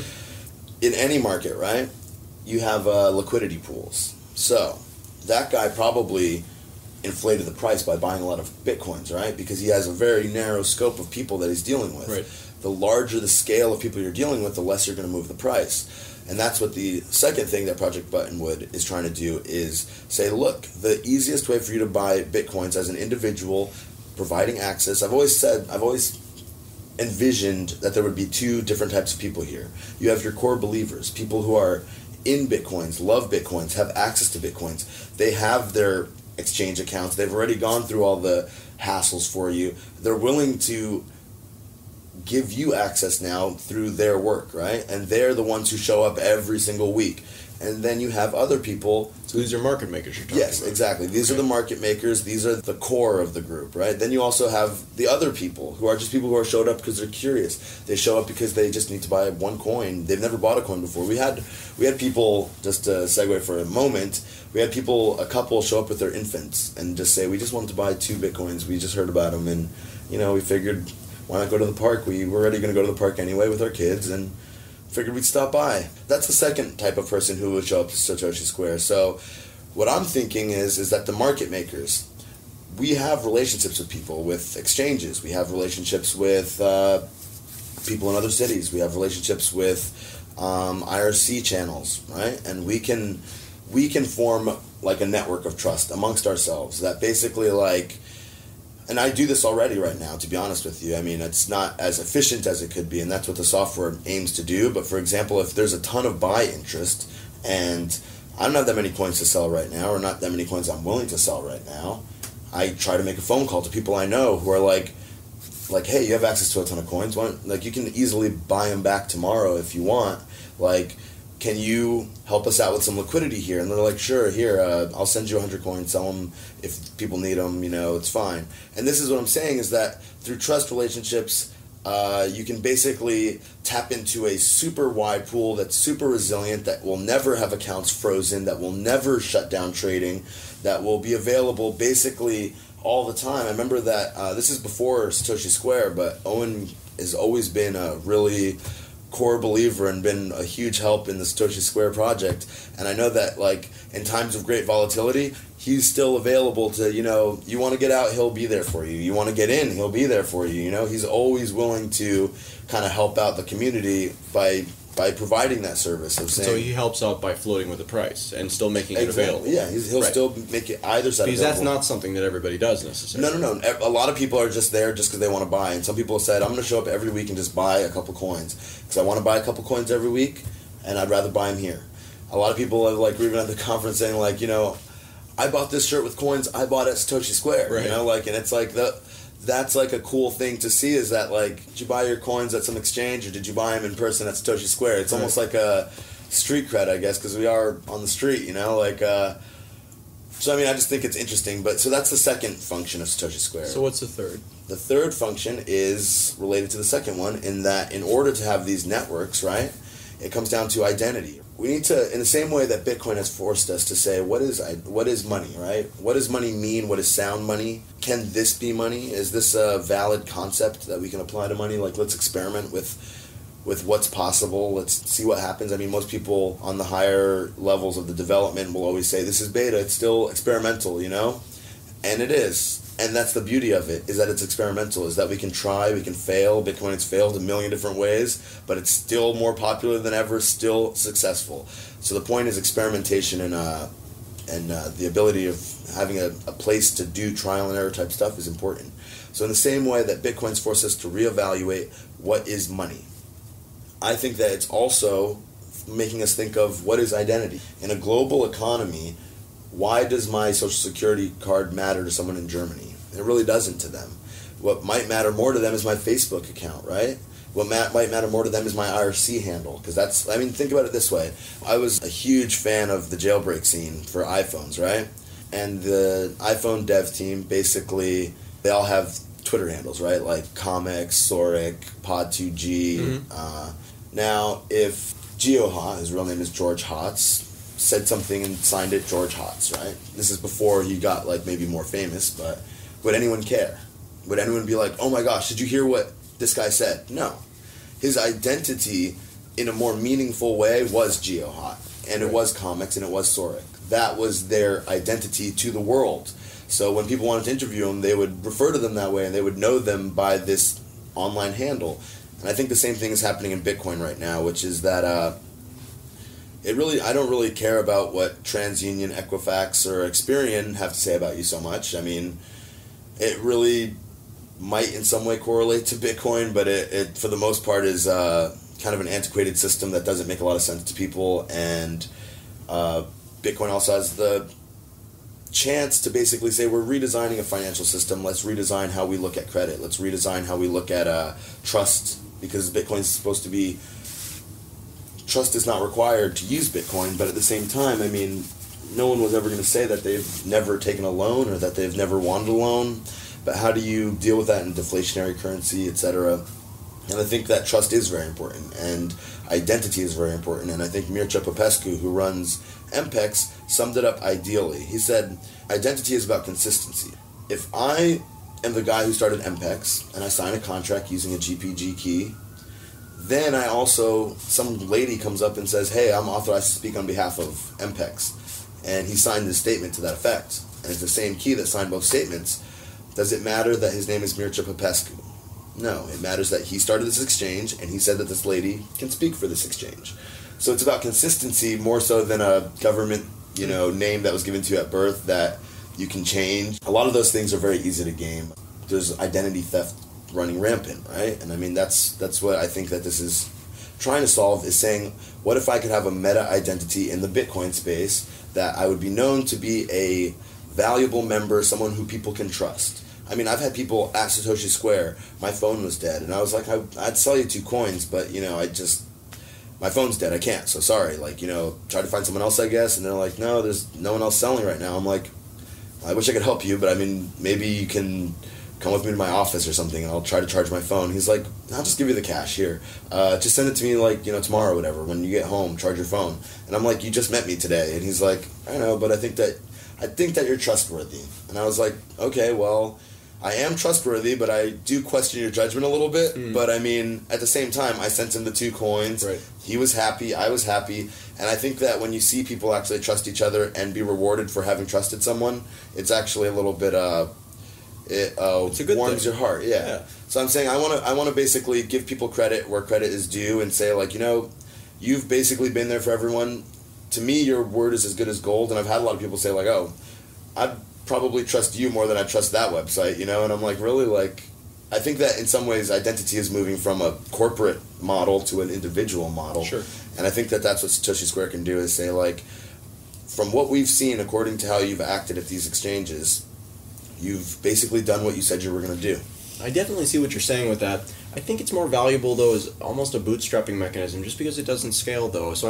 In any market, right, you have liquidity pools. So that guy probably inflated the price by buying a lot of Bitcoins, right? Because he has a very narrow scope of people that he's dealing with. Right. The larger the scale of people you're dealing with, the less you're going to move the price. And that's what the second thing that Project Buttonwood is trying to do, is say, look, the easiest way for you to buy Bitcoins as an individual, providing access. I've always envisioned that there would be two different types of people here. You have your core believers, people who are in Bitcoins, love Bitcoins, have access to Bitcoins. They have their exchange accounts. They've already gone through all the hassles for you. They're willing to give you access now through their work, right? And they're the ones who show up every single week. And then you have other people. So these are market makers you're talking Yes, about. exactly. These are the market makers. These are the core of the group, right? Then you also have the other people who are just people who are showed up because they're curious. They show up because they just need to buy one coin. They've never bought a coin before. We had people, just to segue for a moment, we had a couple show up with their infants and just say, we just wanted to buy 2 Bitcoins. We just heard about them, and we figured, why not go to the park? We were already going to go to the park anyway with our kids, and figured we'd stop by. That's the second type of person who would show up to Satoshi Square. So what I'm thinking is that the market makers, we have relationships with people, with exchanges. We have relationships with people in other cities. We have relationships with IRC channels, right? And we can form like a network of trust amongst ourselves that basically and I do this already right now, to be honest with you. I mean, it's not as efficient as it could be, and that's what the software aims to do. But for example, if there's a ton of buy interest, and I don't have that many coins to sell right now, or not that many coins I'm willing to sell right now, I try to make a phone call to people I know who are like, hey, you have access to a ton of coins. You can easily buy them back tomorrow if you want. Can you help us out with some liquidity here? And they're like, sure, here, I'll send you 100 coins, sell them if people need them, it's fine. And this is what I'm saying, is that through trust relationships, you can basically tap into a super wide pool that's super resilient, that will never have accounts frozen, that will never shut down trading, that will be available basically all the time. I remember that this is before Satoshi Square, but Owen has always been a really core believer and been a huge help in the Satoshi Square project. And I know that in times of great volatility, he's still available to, you want to get out, he'll be there for you. You want to get in, he'll be there for you. He's always willing to kind of help out the community by providing that service of saying. So he helps out by floating with the price and still making it available. Yeah, he'll still make it either side because available. That's not something that everybody does necessarily. No. A lot of people are just there just because they want to buy. And some people have said, I'm going to show up every week and just buy a couple coins. Because I want to buy a couple coins every week, and I'd rather buy them here. A lot of people have, we're even at the conference saying, I bought this shirt with coins, I bought it at Satoshi Square. Right. And it's that's a cool thing to see, is that did you buy your coins at some exchange, or did you buy them in person at Satoshi Square? It's almost like a street cred, I guess, because we are on the street, so I just think it's interesting. But so that's the second function of Satoshi Square. So what's the third? The third function is related to the second one, in that in order to have these networks, right, it comes down to identity. We need to, in the same way that Bitcoin has forced us to say, what is money, right? What does money mean? What is sound money? Can this be money? Is this a valid concept that we can apply to money? Let's experiment with what's possible. Let's see what happens. Most people on the higher levels of the development will always say, this is beta, it's still experimental, And it is. And that's the beauty of it, is that it's experimental, is that we can try, we can fail. Bitcoin has failed a million different ways, but it's still more popular than ever, still successful. So the point is experimentation and the ability of having a place to do trial and error type stuff is important. So in the same way that Bitcoin's forced us to reevaluate what is money, I think that it's also making us think of what is identity. In a global economy, why does my social security card matter to someone in Germany? It really doesn't to them. What might matter more to them is my Facebook account, right? What might matter more to them is my IRC handle. Because think about it this way. I was a huge fan of the jailbreak scene for iPhones, right? And the iPhone dev team, basically, they all have Twitter handles, right? Like Comics, Soric, Pod2G. Now, if GeoHot, his real name is George Hotz, said something and signed it George Hotz, right? This is before he got maybe more famous, but would anyone care? Would anyone be like, oh my gosh, did you hear what this guy said? No. His identity in a more meaningful way was GeoHot, and it was Comics, and it was Soric. That was their identity to the world. So when people wanted to interview them, they would refer to them that way, and they would know them by this online handle. And I think the same thing is happening in Bitcoin right now, which is that I don't really care about what TransUnion, Equifax, or Experian have to say about you so much. I mean, it really might in some way correlate to Bitcoin, but it for the most part is kind of an antiquated system that doesn't make a lot of sense to people. And Bitcoin also has the chance to basically say, we're redesigning a financial system. Let's redesign how we look at credit. Let's redesign how we look at trust, because Bitcoin is supposed to be... Trust is not required to use Bitcoin, but at the same time, I mean, no one was ever going to say that they've never taken a loan or that they've never wanted a loan. But how do you deal with that in deflationary currency, etc.? And I think that trust is very important, and identity is very important. And I think Mircea Popescu, who runs MPEX, summed it up ideally. He said, identity is about consistency. If I am the guy who started MPEX, and I sign a contract using a GPG key, then some lady comes up and says, hey, I'm authorized to speak on behalf of MPEX. And he signed this statement to that effect. And it's the same key that signed both statements. Does it matter that his name is Mircea Popescu? No, it matters that he started this exchange, and he said that this lady can speak for this exchange. So it's about consistency more so than a government, name that was given to you at birth that you can change. A lot of those things are very easy to game. There's identity theft running rampant, right? And I mean, that's what I think that this is trying to solve, is saying, what if I could have a meta identity in the Bitcoin space that I would be known to be a valuable member, someone who people can trust. I mean, I've had people at Satoshi Square, my phone was dead, and I was like, I'd sell you 2 coins, but, my phone's dead, I can't, so sorry. Try to find someone else, I guess, and they're like, no, there's no one else selling right now. I'm like, I wish I could help you, but I mean, maybe you can come with me to my office or something, and I'll try to charge my phone. He's like, I'll just give you the cash here. Just send it to me, tomorrow or whatever. When you get home, charge your phone. And I'm like, you just met me today. And he's like, I know, but I think that you're trustworthy. And I was like, okay, well, I am trustworthy, but I do question your judgment a little bit. But I mean, at the same time, I sent him the 2 coins. Right. He was happy. I was happy. And I think that when you see people actually trust each other and be rewarded for having trusted someone, it's actually a little bit... It warms your heart, yeah. So I'm saying I want to basically give people credit where credit is due and say, you've basically been there for everyone. To me, your word is as good as gold. And I've had a lot of people say, I'd probably trust you more than I trust that website, And I'm like, really? I think that in some ways identity is moving from a corporate model to an individual model. Sure. And I think that that's what Satoshi Square can do, is say, from what we've seen, according to how you've acted at these exchanges, you've basically done what you said you were going to do. I definitely see what you're saying with that. I think it's more valuable, though, as almost a bootstrapping mechanism, just because it doesn't scale, though. So,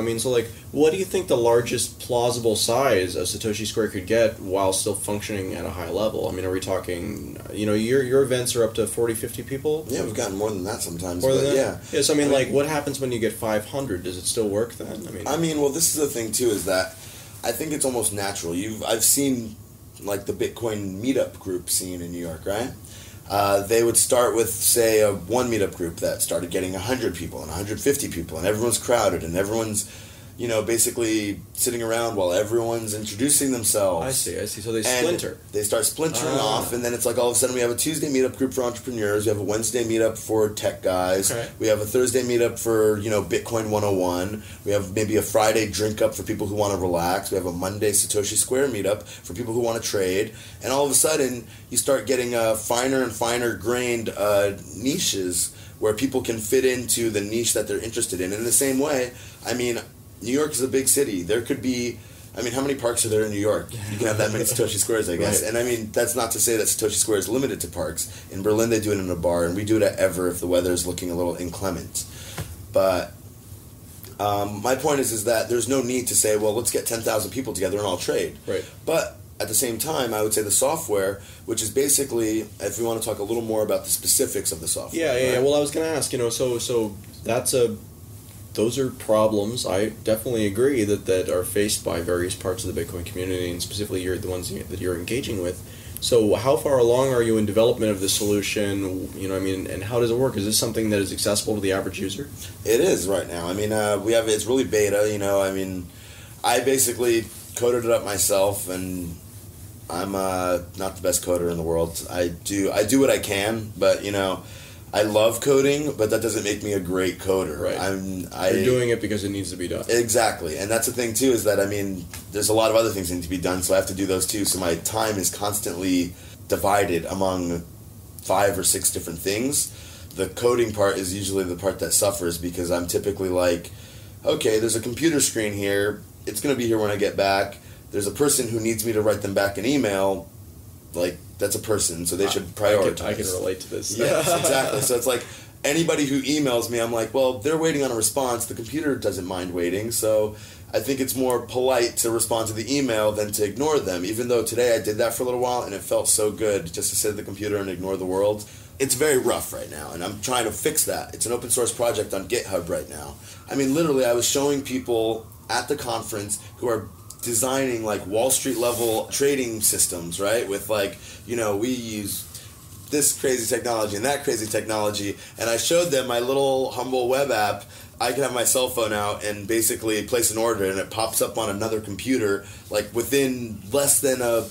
what do you think the largest plausible size a Satoshi Square could get while still functioning at a high level? Are we talking, your events are up to 40, 50 people? Yeah, we've gotten more than that sometimes. More than that? Yeah. Yeah, so, what happens when you get 500? Does it still work then? Well, this is the thing, too, is that I think it's almost natural. I've seen... the Bitcoin meetup group scene in New York, right? They would start with, say, one meetup group that started getting 100 people and 150 people, and everyone's crowded, and everyone's, basically sitting around while everyone's introducing themselves. I see. So they splinter. They start splintering off, and then it's like all of a sudden we have a Tuesday meetup group for entrepreneurs. We have a Wednesday meetup for tech guys. Okay. We have a Thursday meetup for, Bitcoin 101. We have maybe a Friday drink up for people who want to relax. We have a Monday Satoshi Square meetup for people who want to trade. And all of a sudden, you start getting finer and finer grained niches where people can fit into the niche that they're interested in. In the same way, New York is a big city. There could be, how many parks are there in New York? You can have that many Satoshi Squares, I guess. Right. And that's not to say that Satoshi Square is limited to parks. In Berlin, they do it in a bar, and we do it at Ever if the weather is looking a little inclement. But my point is that there's no need to say, well, let's get 10,000 people together and all trade. Right. But at the same time, I would say the software, which is basically, if we want to talk a little more about the specifics of the software. Yeah. Well, I was going to ask, so those are problems, I definitely agree, that are faced by various parts of the Bitcoin community, and specifically the ones that you're engaging with. So how far along are you in development of the solution, and how does it work? Is this something that is accessible to the average user? It is right now. It's really beta, I basically coded it up myself, and I'm not the best coder in the world. I do what I can, but, I love coding, but that doesn't make me a great coder. Right. You're doing it because it needs to be done. Exactly. And that's the thing, too, is that, there's a lot of other things that need to be done, so I have to do those, too. So my time is constantly divided among 5 or 6 different things. The coding part is usually the part that suffers, because I'm typically like, okay, there's a computer screen here. It's going to be here when I get back. There's a person who needs me to write them back an email. That's a person, so they should prioritize. I can relate to this. Yes, exactly. So it's like anybody who emails me, I'm like, well, they're waiting on a response. The computer doesn't mind waiting, so I think it's more polite to respond to the email than to ignore them, even though today I did that for a little while, and it felt so good just to sit at the computer and ignore the world. It's very rough right now, and I'm trying to fix that. It's an open source project on GitHub right now. Literally, I was showing people at the conference who are designing Wall Street level trading systems, right? With we use this crazy technology and that crazy technology, and I showed them my little humble web app. I can have my cell phone out and basically place an order, and it pops up on another computer within less than a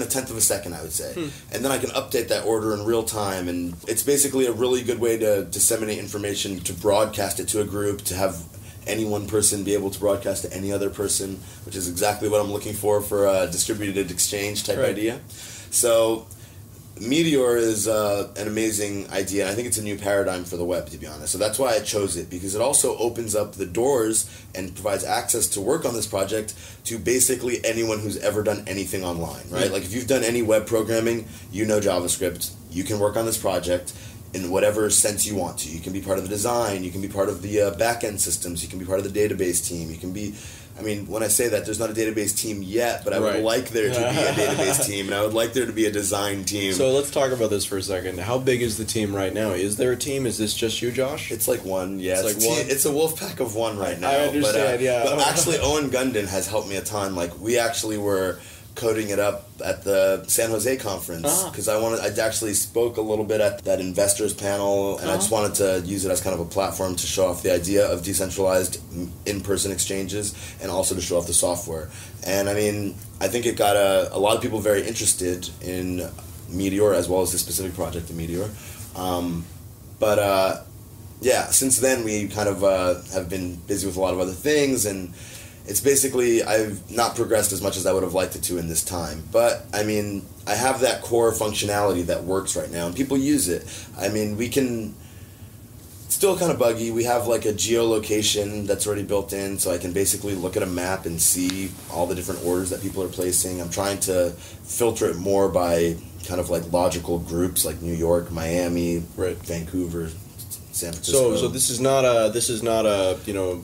tenth of a second, I would say. And then I can update that order in real time, and it's basically a really good way to disseminate information, to broadcast it to a group, to have any one person be able to broadcast to any other person, which is exactly what I'm looking for a distributed exchange type idea. So Meteor is an amazing idea, and I think it's a new paradigm for the web, to be honest. So that's why I chose it, because it also opens up the doors and provides access to work on this project to basically anyone who's ever done anything online, right? If you've done any web programming, JavaScript, you can work on this project in whatever sense you want to. You can be part of the design, you can be part of the back-end systems, you can be part of the database team, you can be... when I say that, there's not a database team yet, but I would like there to be a database team, and I would like there to be a design team. So let's talk about this for a second. How big is the team right now? Is there a team? Is this just you, Josh? It's one, yeah. It's a wolf pack of one right now. I understand, But actually, Owen Gundin has helped me a ton. We actually were coding it up at the San Jose conference, because I actually spoke a little bit at that investors panel, and I just wanted to use it as kind of a platform to show off the idea of decentralized in-person exchanges, and also to show off the software. And I think it got a lot of people very interested in Meteor, as well as the specific project of Meteor. Since then we kind of have been busy with a lot of other things, and it's basically, I've not progressed as much as I would have liked it to in this time. But, I have that core functionality that works right now, and people use it. We can... It's still kind of buggy. We have, a geolocation that's already built in, so I can basically look at a map and see all the different orders that people are placing. I'm trying to filter it more by kind of, logical groups, like New York, Miami, Vancouver, San Francisco. So this is not a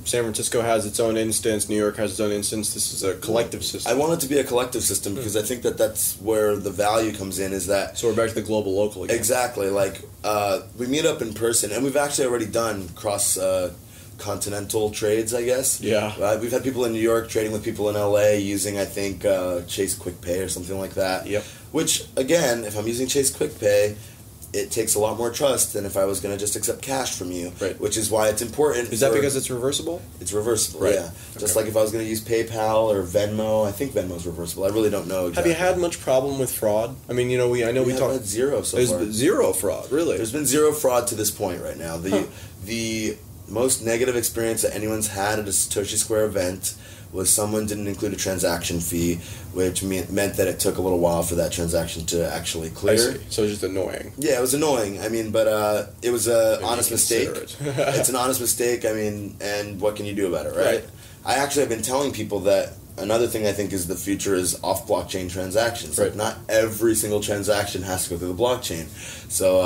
San Francisco has its own instance, New York has its own instance. This is a collective system. I want it to be a collective system, because I think that's where the value comes in, is that... So we're back to the global local again. Exactly. We meet up in person, and we've actually already done cross-continental trades, I guess. Yeah. We've had people in New York trading with people in LA using, I think, Chase QuickPay or something like that. Yep. Which, again, if I'm using Chase QuickPay, it takes a lot more trust than if I was going to just accept cash from you, right. which is why it's important. Is that because it's reversible? It's reversible, right. yeah. Just like if I was going to use PayPal or Venmo, I think Venmo's reversible. I really don't know exactly. Have you had much problem with fraud? I mean, we talked had zero so far. There's zero fraud, really. There's been zero fraud to this point right now. The most negative experience that anyone's had at a Satoshi Square event was someone didn't include a transaction fee, which meant that it took a little while for that transaction to actually clear. I see. So it's just annoying. Yeah, it was annoying. I mean, but it was an honest mistake. It's an honest mistake. I mean, and what can you do about it, right? I actually have been telling people that another thing I think is the future is off-blockchain transactions. Right. Like, not every single transaction has to go through the blockchain. So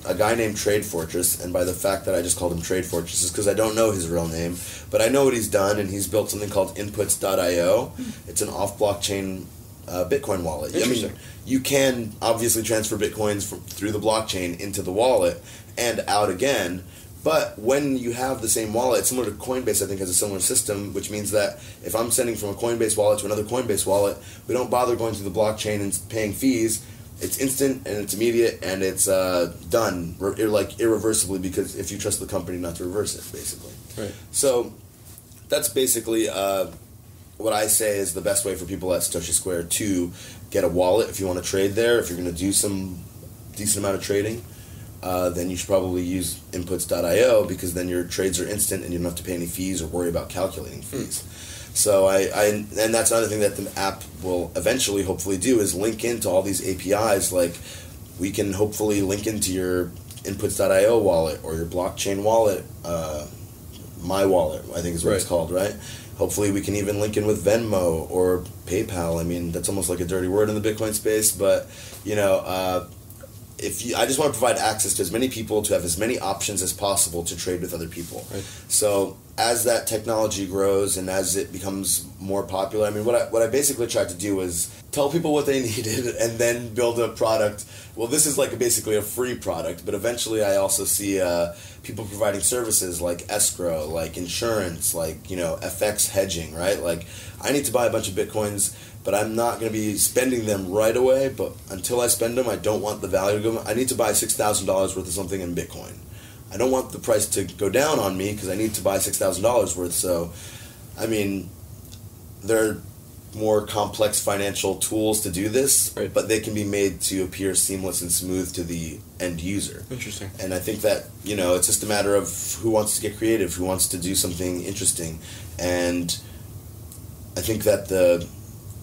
a guy named Trade Fortress, and by the fact that I just called him Trade Fortress is because I don't know his real name, but I know what he's done, and he's built something called Inputs.io. It's an off-blockchain Bitcoin wallet. I mean, you can obviously transfer Bitcoins through the blockchain into the wallet and out again, but when you have the same wallet, similar to Coinbase, I think, has a similar system, which means that if I'm sending from a Coinbase wallet to another Coinbase wallet, we don't bother going through the blockchain and paying fees. It's instant and it's immediate and it's done irreversibly, because if you trust the company not to reverse it, basically. Right. So that's basically what I say is the best way for people at Satoshi Square to get a wallet. If you want to trade there, if you're going to do some decent amount of trading, then you should probably use Inputs.io, because then your trades are instant and you don't have to pay any fees or worry about calculating fees. So and that's another thing that the app will eventually hopefully do, is link into all these APIs. Like, we can hopefully link into your Inputs.io wallet or your blockchain wallet, My Wallet, I think is what it's called, right? Hopefully we can even link in with Venmo or PayPal. I mean, that's almost like a dirty word in the Bitcoin space, but I just want to provide access to as many people, to have as many options as possible to trade with other people. Right. So as that technology grows and as it becomes more popular, I mean, what I basically tried to do was tell people what they needed and then build a product. Well, this is basically a free product, but eventually I also see people providing services like escrow, like insurance, like, FX hedging, right? Like, I need to buy a bunch of Bitcoins, but I'm not going to be spending them right away. But until I spend them, I don't want the value to go. I need to buy $6,000 worth of something in Bitcoin. I don't want the price to go down on me because I need to buy $6,000 worth. So, I mean, there are more complex financial tools to do this, right, but they can be made to appear seamless and smooth to the end user. Interesting. And I think that, it's just a matter of who wants to get creative, who wants to do something interesting. And I think that the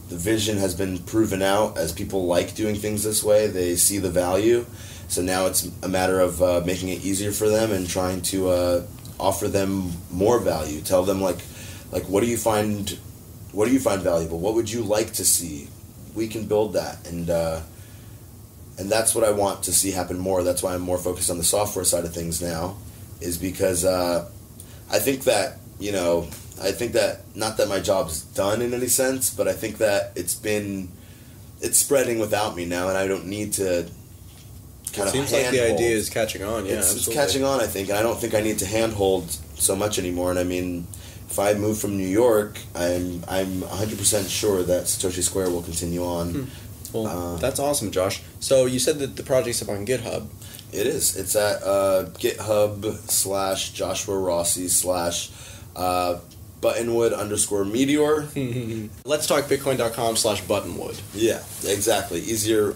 vision has been proven out as people like doing things this way. They see the value. So now it's a matter of making it easier for them and trying to offer them more value. Tell them, like what do you find valuable? What would you like to see? We can build that. And that's what I want to see happen more. That's why I'm more focused on the software side of things now, is because I think that, not that my job's done in any sense, but I think that it's spreading without me now, and I don't need to kind of seems like the idea is catching on, yeah. It's catching on, I think, and I don't think I need to handhold so much anymore. And I mean, if I move from New York, I'm 100% sure that Satoshi Square will continue on. Well, that's awesome, Josh. So you said that the project's up on GitHub. It is. It's at GitHub/Joshua Rossi/ Buttonwood_Meteor. Let's talk Bitcoin.com/Buttonwood. Yeah, exactly. Much easier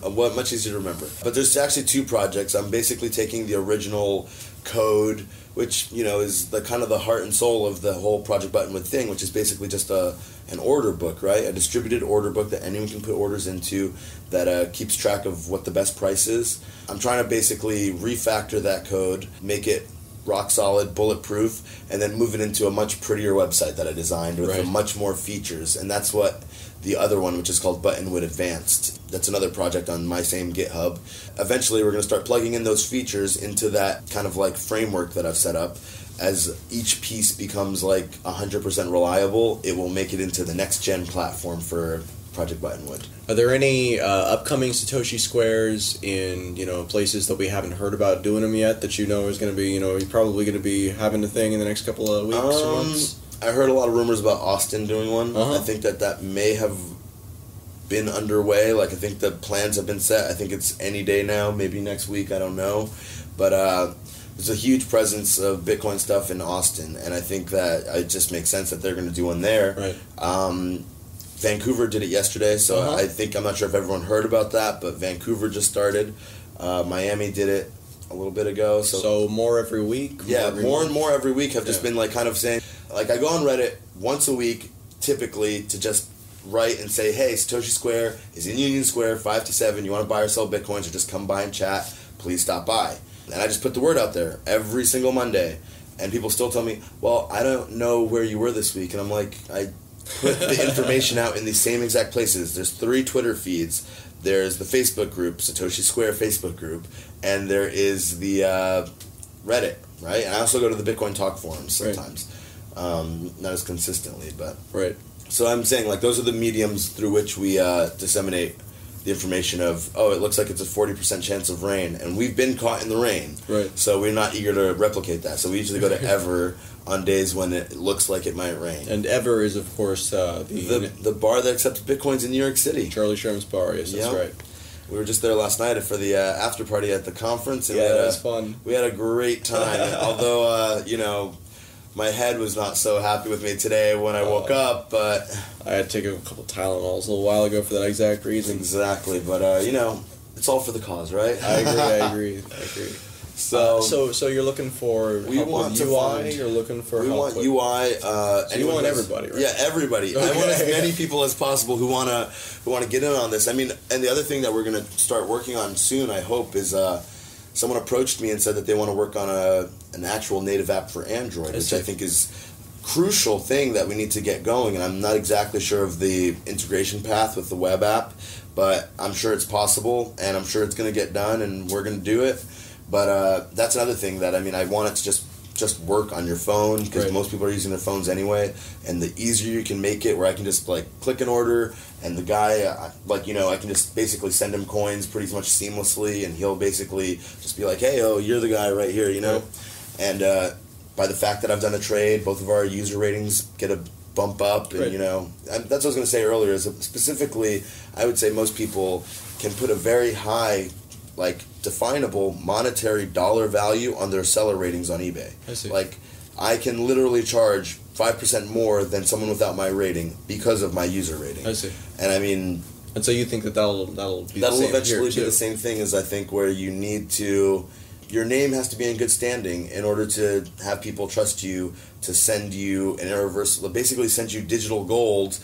to remember. But there's actually two projects. I'm basically taking the original code, which is the kind of the heart and soul of the whole Project Buttonwood thing, which is basically just an order book, right? A distributed order book that anyone can put orders into that keeps track of what the best price is. I'm trying to basically refactor that code, make it rock solid, bulletproof, and then move it into a much prettier website that I designed with much more features. And that's what the other one, which is called Buttonwood Advanced, that's another project on my same GitHub. Eventually we're going to start plugging in those features into that kind of framework that I've set up. As each piece becomes 100% reliable, it will make it into the next gen platform for Project Buttonwood. Are there any upcoming Satoshi Squares in places that we haven't heard about doing them yet that is going to be you're probably going to be having a thing in the next couple of weeks or months? I heard a lot of rumors about Austin doing one. I think that may have been underway. Like, I think the plans have been set. I think it's any day now, maybe next week, I don't know. But there's a huge presence of Bitcoin stuff in Austin, and I think that it just makes sense that they're going to do one there. Right. Vancouver did it yesterday, so I'm not sure if everyone heard about that, but Vancouver just started. Miami did it a little bit ago. So more every week? More and more every week have just been like kind of saying, like, I go on Reddit once a week, typically, to just write and say, hey, Satoshi Square is in Union Square, 5 to 7, you want to buy or sell Bitcoins, or just come by and chat, please stop by. And I just put the word out there every single Monday, and people still tell me, well, I don't know where you were this week, and I'm like, I put the information out in these same exact places. There's 3 Twitter feeds. There's the Facebook group, Satoshi Square Facebook group, and there is the Reddit, right? And I also go to the Bitcoin Talk forums sometimes. Not as consistently, but... Right. So I'm saying, like, those are the mediums through which we disseminate the information of, oh, it looks like it's a 40% chance of rain, and we've been caught in the rain. Right. So we're not eager to replicate that. So we usually go to Ever on days when it looks like it might rain. And Ever is, of course, the bar that accepts Bitcoins in New York City. Charlie Sherman's bar, yes, that's right. We were just there last night for the after party at the conference. And that was fun. We had a great time. Although, my head was not so happy with me today when I woke up, but... I had to take a couple Tylenols a little while ago for that exact reason. Exactly, but, it's all for the cause, right? I agree. So you're looking for help with UI? You're looking for help with... We want UI. So you want everybody, right? Yeah, everybody. Okay. I want as many people as possible who want to get in on this. I mean, and the other thing that we're going to start working on soon, I hope, is... someone approached me and said that they want to work on an actual native app for Android, which I think is a crucial thing that we need to get going. And I'm not exactly sure of the integration path with the web app, but I'm sure it's possible, and I'm sure it's going to get done, and we're going to do it. But that's another thing that, I want it to just work on your phone, because most people are using their phones anyway, and the easier you can make it, where I can just click an order, and the guy I can just basically send him coins pretty much seamlessly, and he'll basically just be like, hey, you're the guy right here, and by the fact that I've done a trade, both of our user ratings get a bump up, and that's what I was going to say earlier, is specifically I would say most people can put a very high definable monetary dollar value on their seller ratings on eBay. I see. I can literally charge 5% more than someone without my rating because of my user rating. I see. And and so you think that'll be the same eventually here, be the same thing, as I think, where you need to, your name has to be in good standing in order to have people trust you to send you an irreversible, basically send you digital gold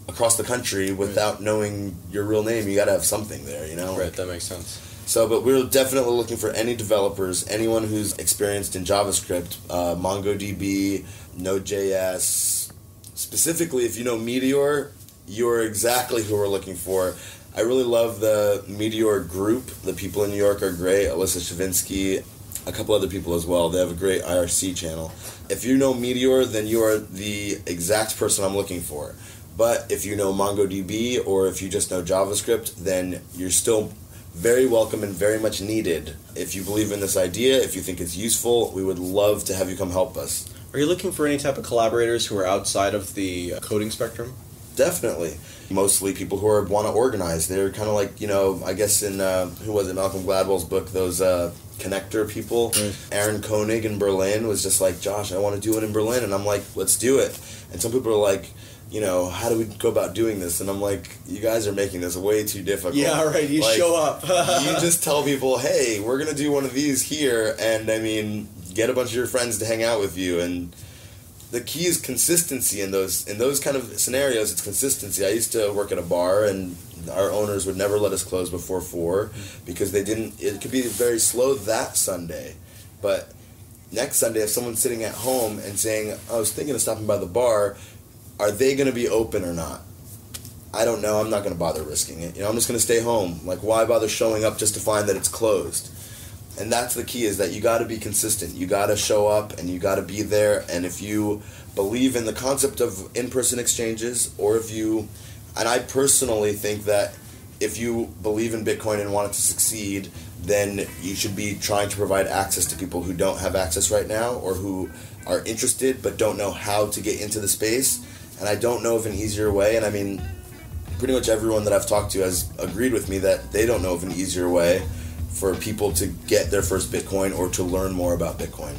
across the country without knowing your real name. You got to have something there, Right, that makes sense. So, but we're definitely looking for any developers, anyone who's experienced in JavaScript, MongoDB, Node.js. Specifically, if you know Meteor, you're exactly who we're looking for. I really love the Meteor group. The people in New York are great. Alyssa Shavinsky, a couple other people as well. They have a great IRC channel. If you know Meteor, then you are the exact person I'm looking for. But if you know MongoDB, or if you just know JavaScript, then you're still very welcome and very much needed. If you believe in this idea, if you think it's useful, we would love to have you come help us. Are you looking for any type of collaborators who are outside of the coding spectrum? Definitely. Mostly people who want to organize. They're kind of like, I guess in, who was it, Malcolm Gladwell's book, those connector people. Right. Aaron Koenig in Berlin was just like, Josh, I want to do it in Berlin. And I'm like, let's do it. And some people are like, how do we go about doing this? And I'm like, you guys are making this way too difficult. Yeah, right. You show up. You just tell people, hey, we're going to do one of these here. And, get a bunch of your friends to hang out with you. And the key is consistency in those kind of scenarios. It's consistency. I used to work at a bar, and our owners would never let us close before 4 because it could be very slow that Sunday. But next Sunday, if someone's sitting at home and saying, I was thinking of stopping by the bar, are they going to be open or not? I don't know. I'm not going to bother risking it. I'm just going to stay home. Why bother showing up just to find that it's closed? And that's the key, is that you got to be consistent. You got to show up, and you got to be there. And if you believe in the concept of in-person exchanges, and I personally think that if you believe in Bitcoin and want it to succeed, then you should be trying to provide access to people who don't have access right now, or who are interested but don't know how to get into the space. And I don't know of an easier way. And pretty much everyone that I've talked to has agreed with me that they don't know of an easier way for people to get their first Bitcoin or to learn more about Bitcoin.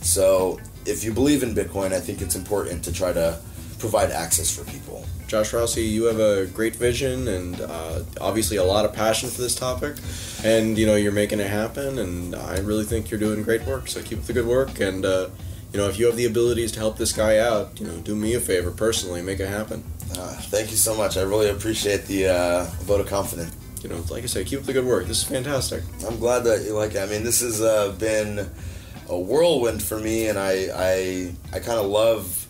So if you believe in Bitcoin, I think it's important to try to provide access for people. Josh Rossi, you have a great vision and obviously a lot of passion for this topic, and you're making it happen, and I really think you're doing great work, so keep up the good work, and if you have the abilities to help this guy out, do me a favor personally, make it happen. Thank you so much. I really appreciate the vote of confidence. Like I said, keep up the good work. This is fantastic. I'm glad that you like it. I mean, this has been a whirlwind for me, and I kind of love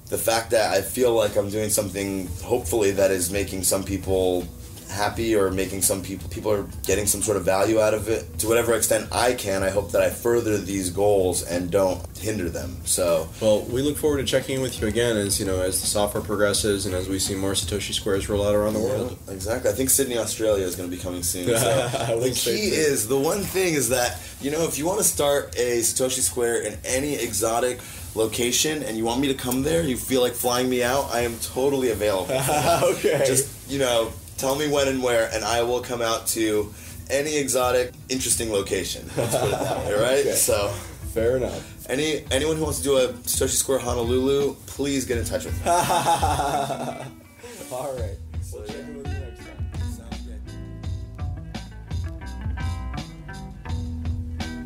the fact that I feel like I'm doing something, hopefully, that is making some people happy or making some people are getting some sort of value out of it. To whatever extent I can, I hope that I further these goals and don't hinder them. So, well, we look forward to checking in with you again as as the software progresses and as we see more Satoshi Squares roll out around the world. Exactly. I think Sydney, Australia is going to be coming soon. So the one thing is that, if you want to start a Satoshi Square in any exotic location and you want me to come there, you feel like flying me out, I am totally available. Okay. Just, tell me when and where, and I will come out to any exotic, interesting location. Let's put it that way, right? Okay. So, fair enough. Anyone who wants to do a Satoshi Square Honolulu, please get in touch with me. All right. We'll check in with you next time. Sounds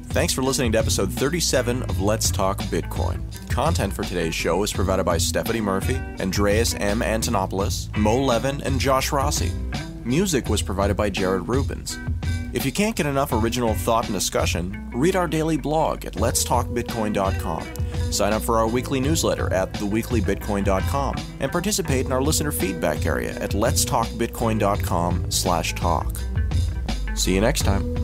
good. Thanks for listening to episode 37 of Let's Talk Bitcoin. Content for today's show is provided by Stephanie Murphy, Andreas M. Antonopoulos, Mo Levin, and Josh Rossi. Music was provided by Jared Rubens. If you can't get enough original thought and discussion, read our daily blog at letstalkbitcoin.com. Sign up for our weekly newsletter at theweeklybitcoin.com and participate in our listener feedback area at letstalkbitcoin.com/talk. See you next time.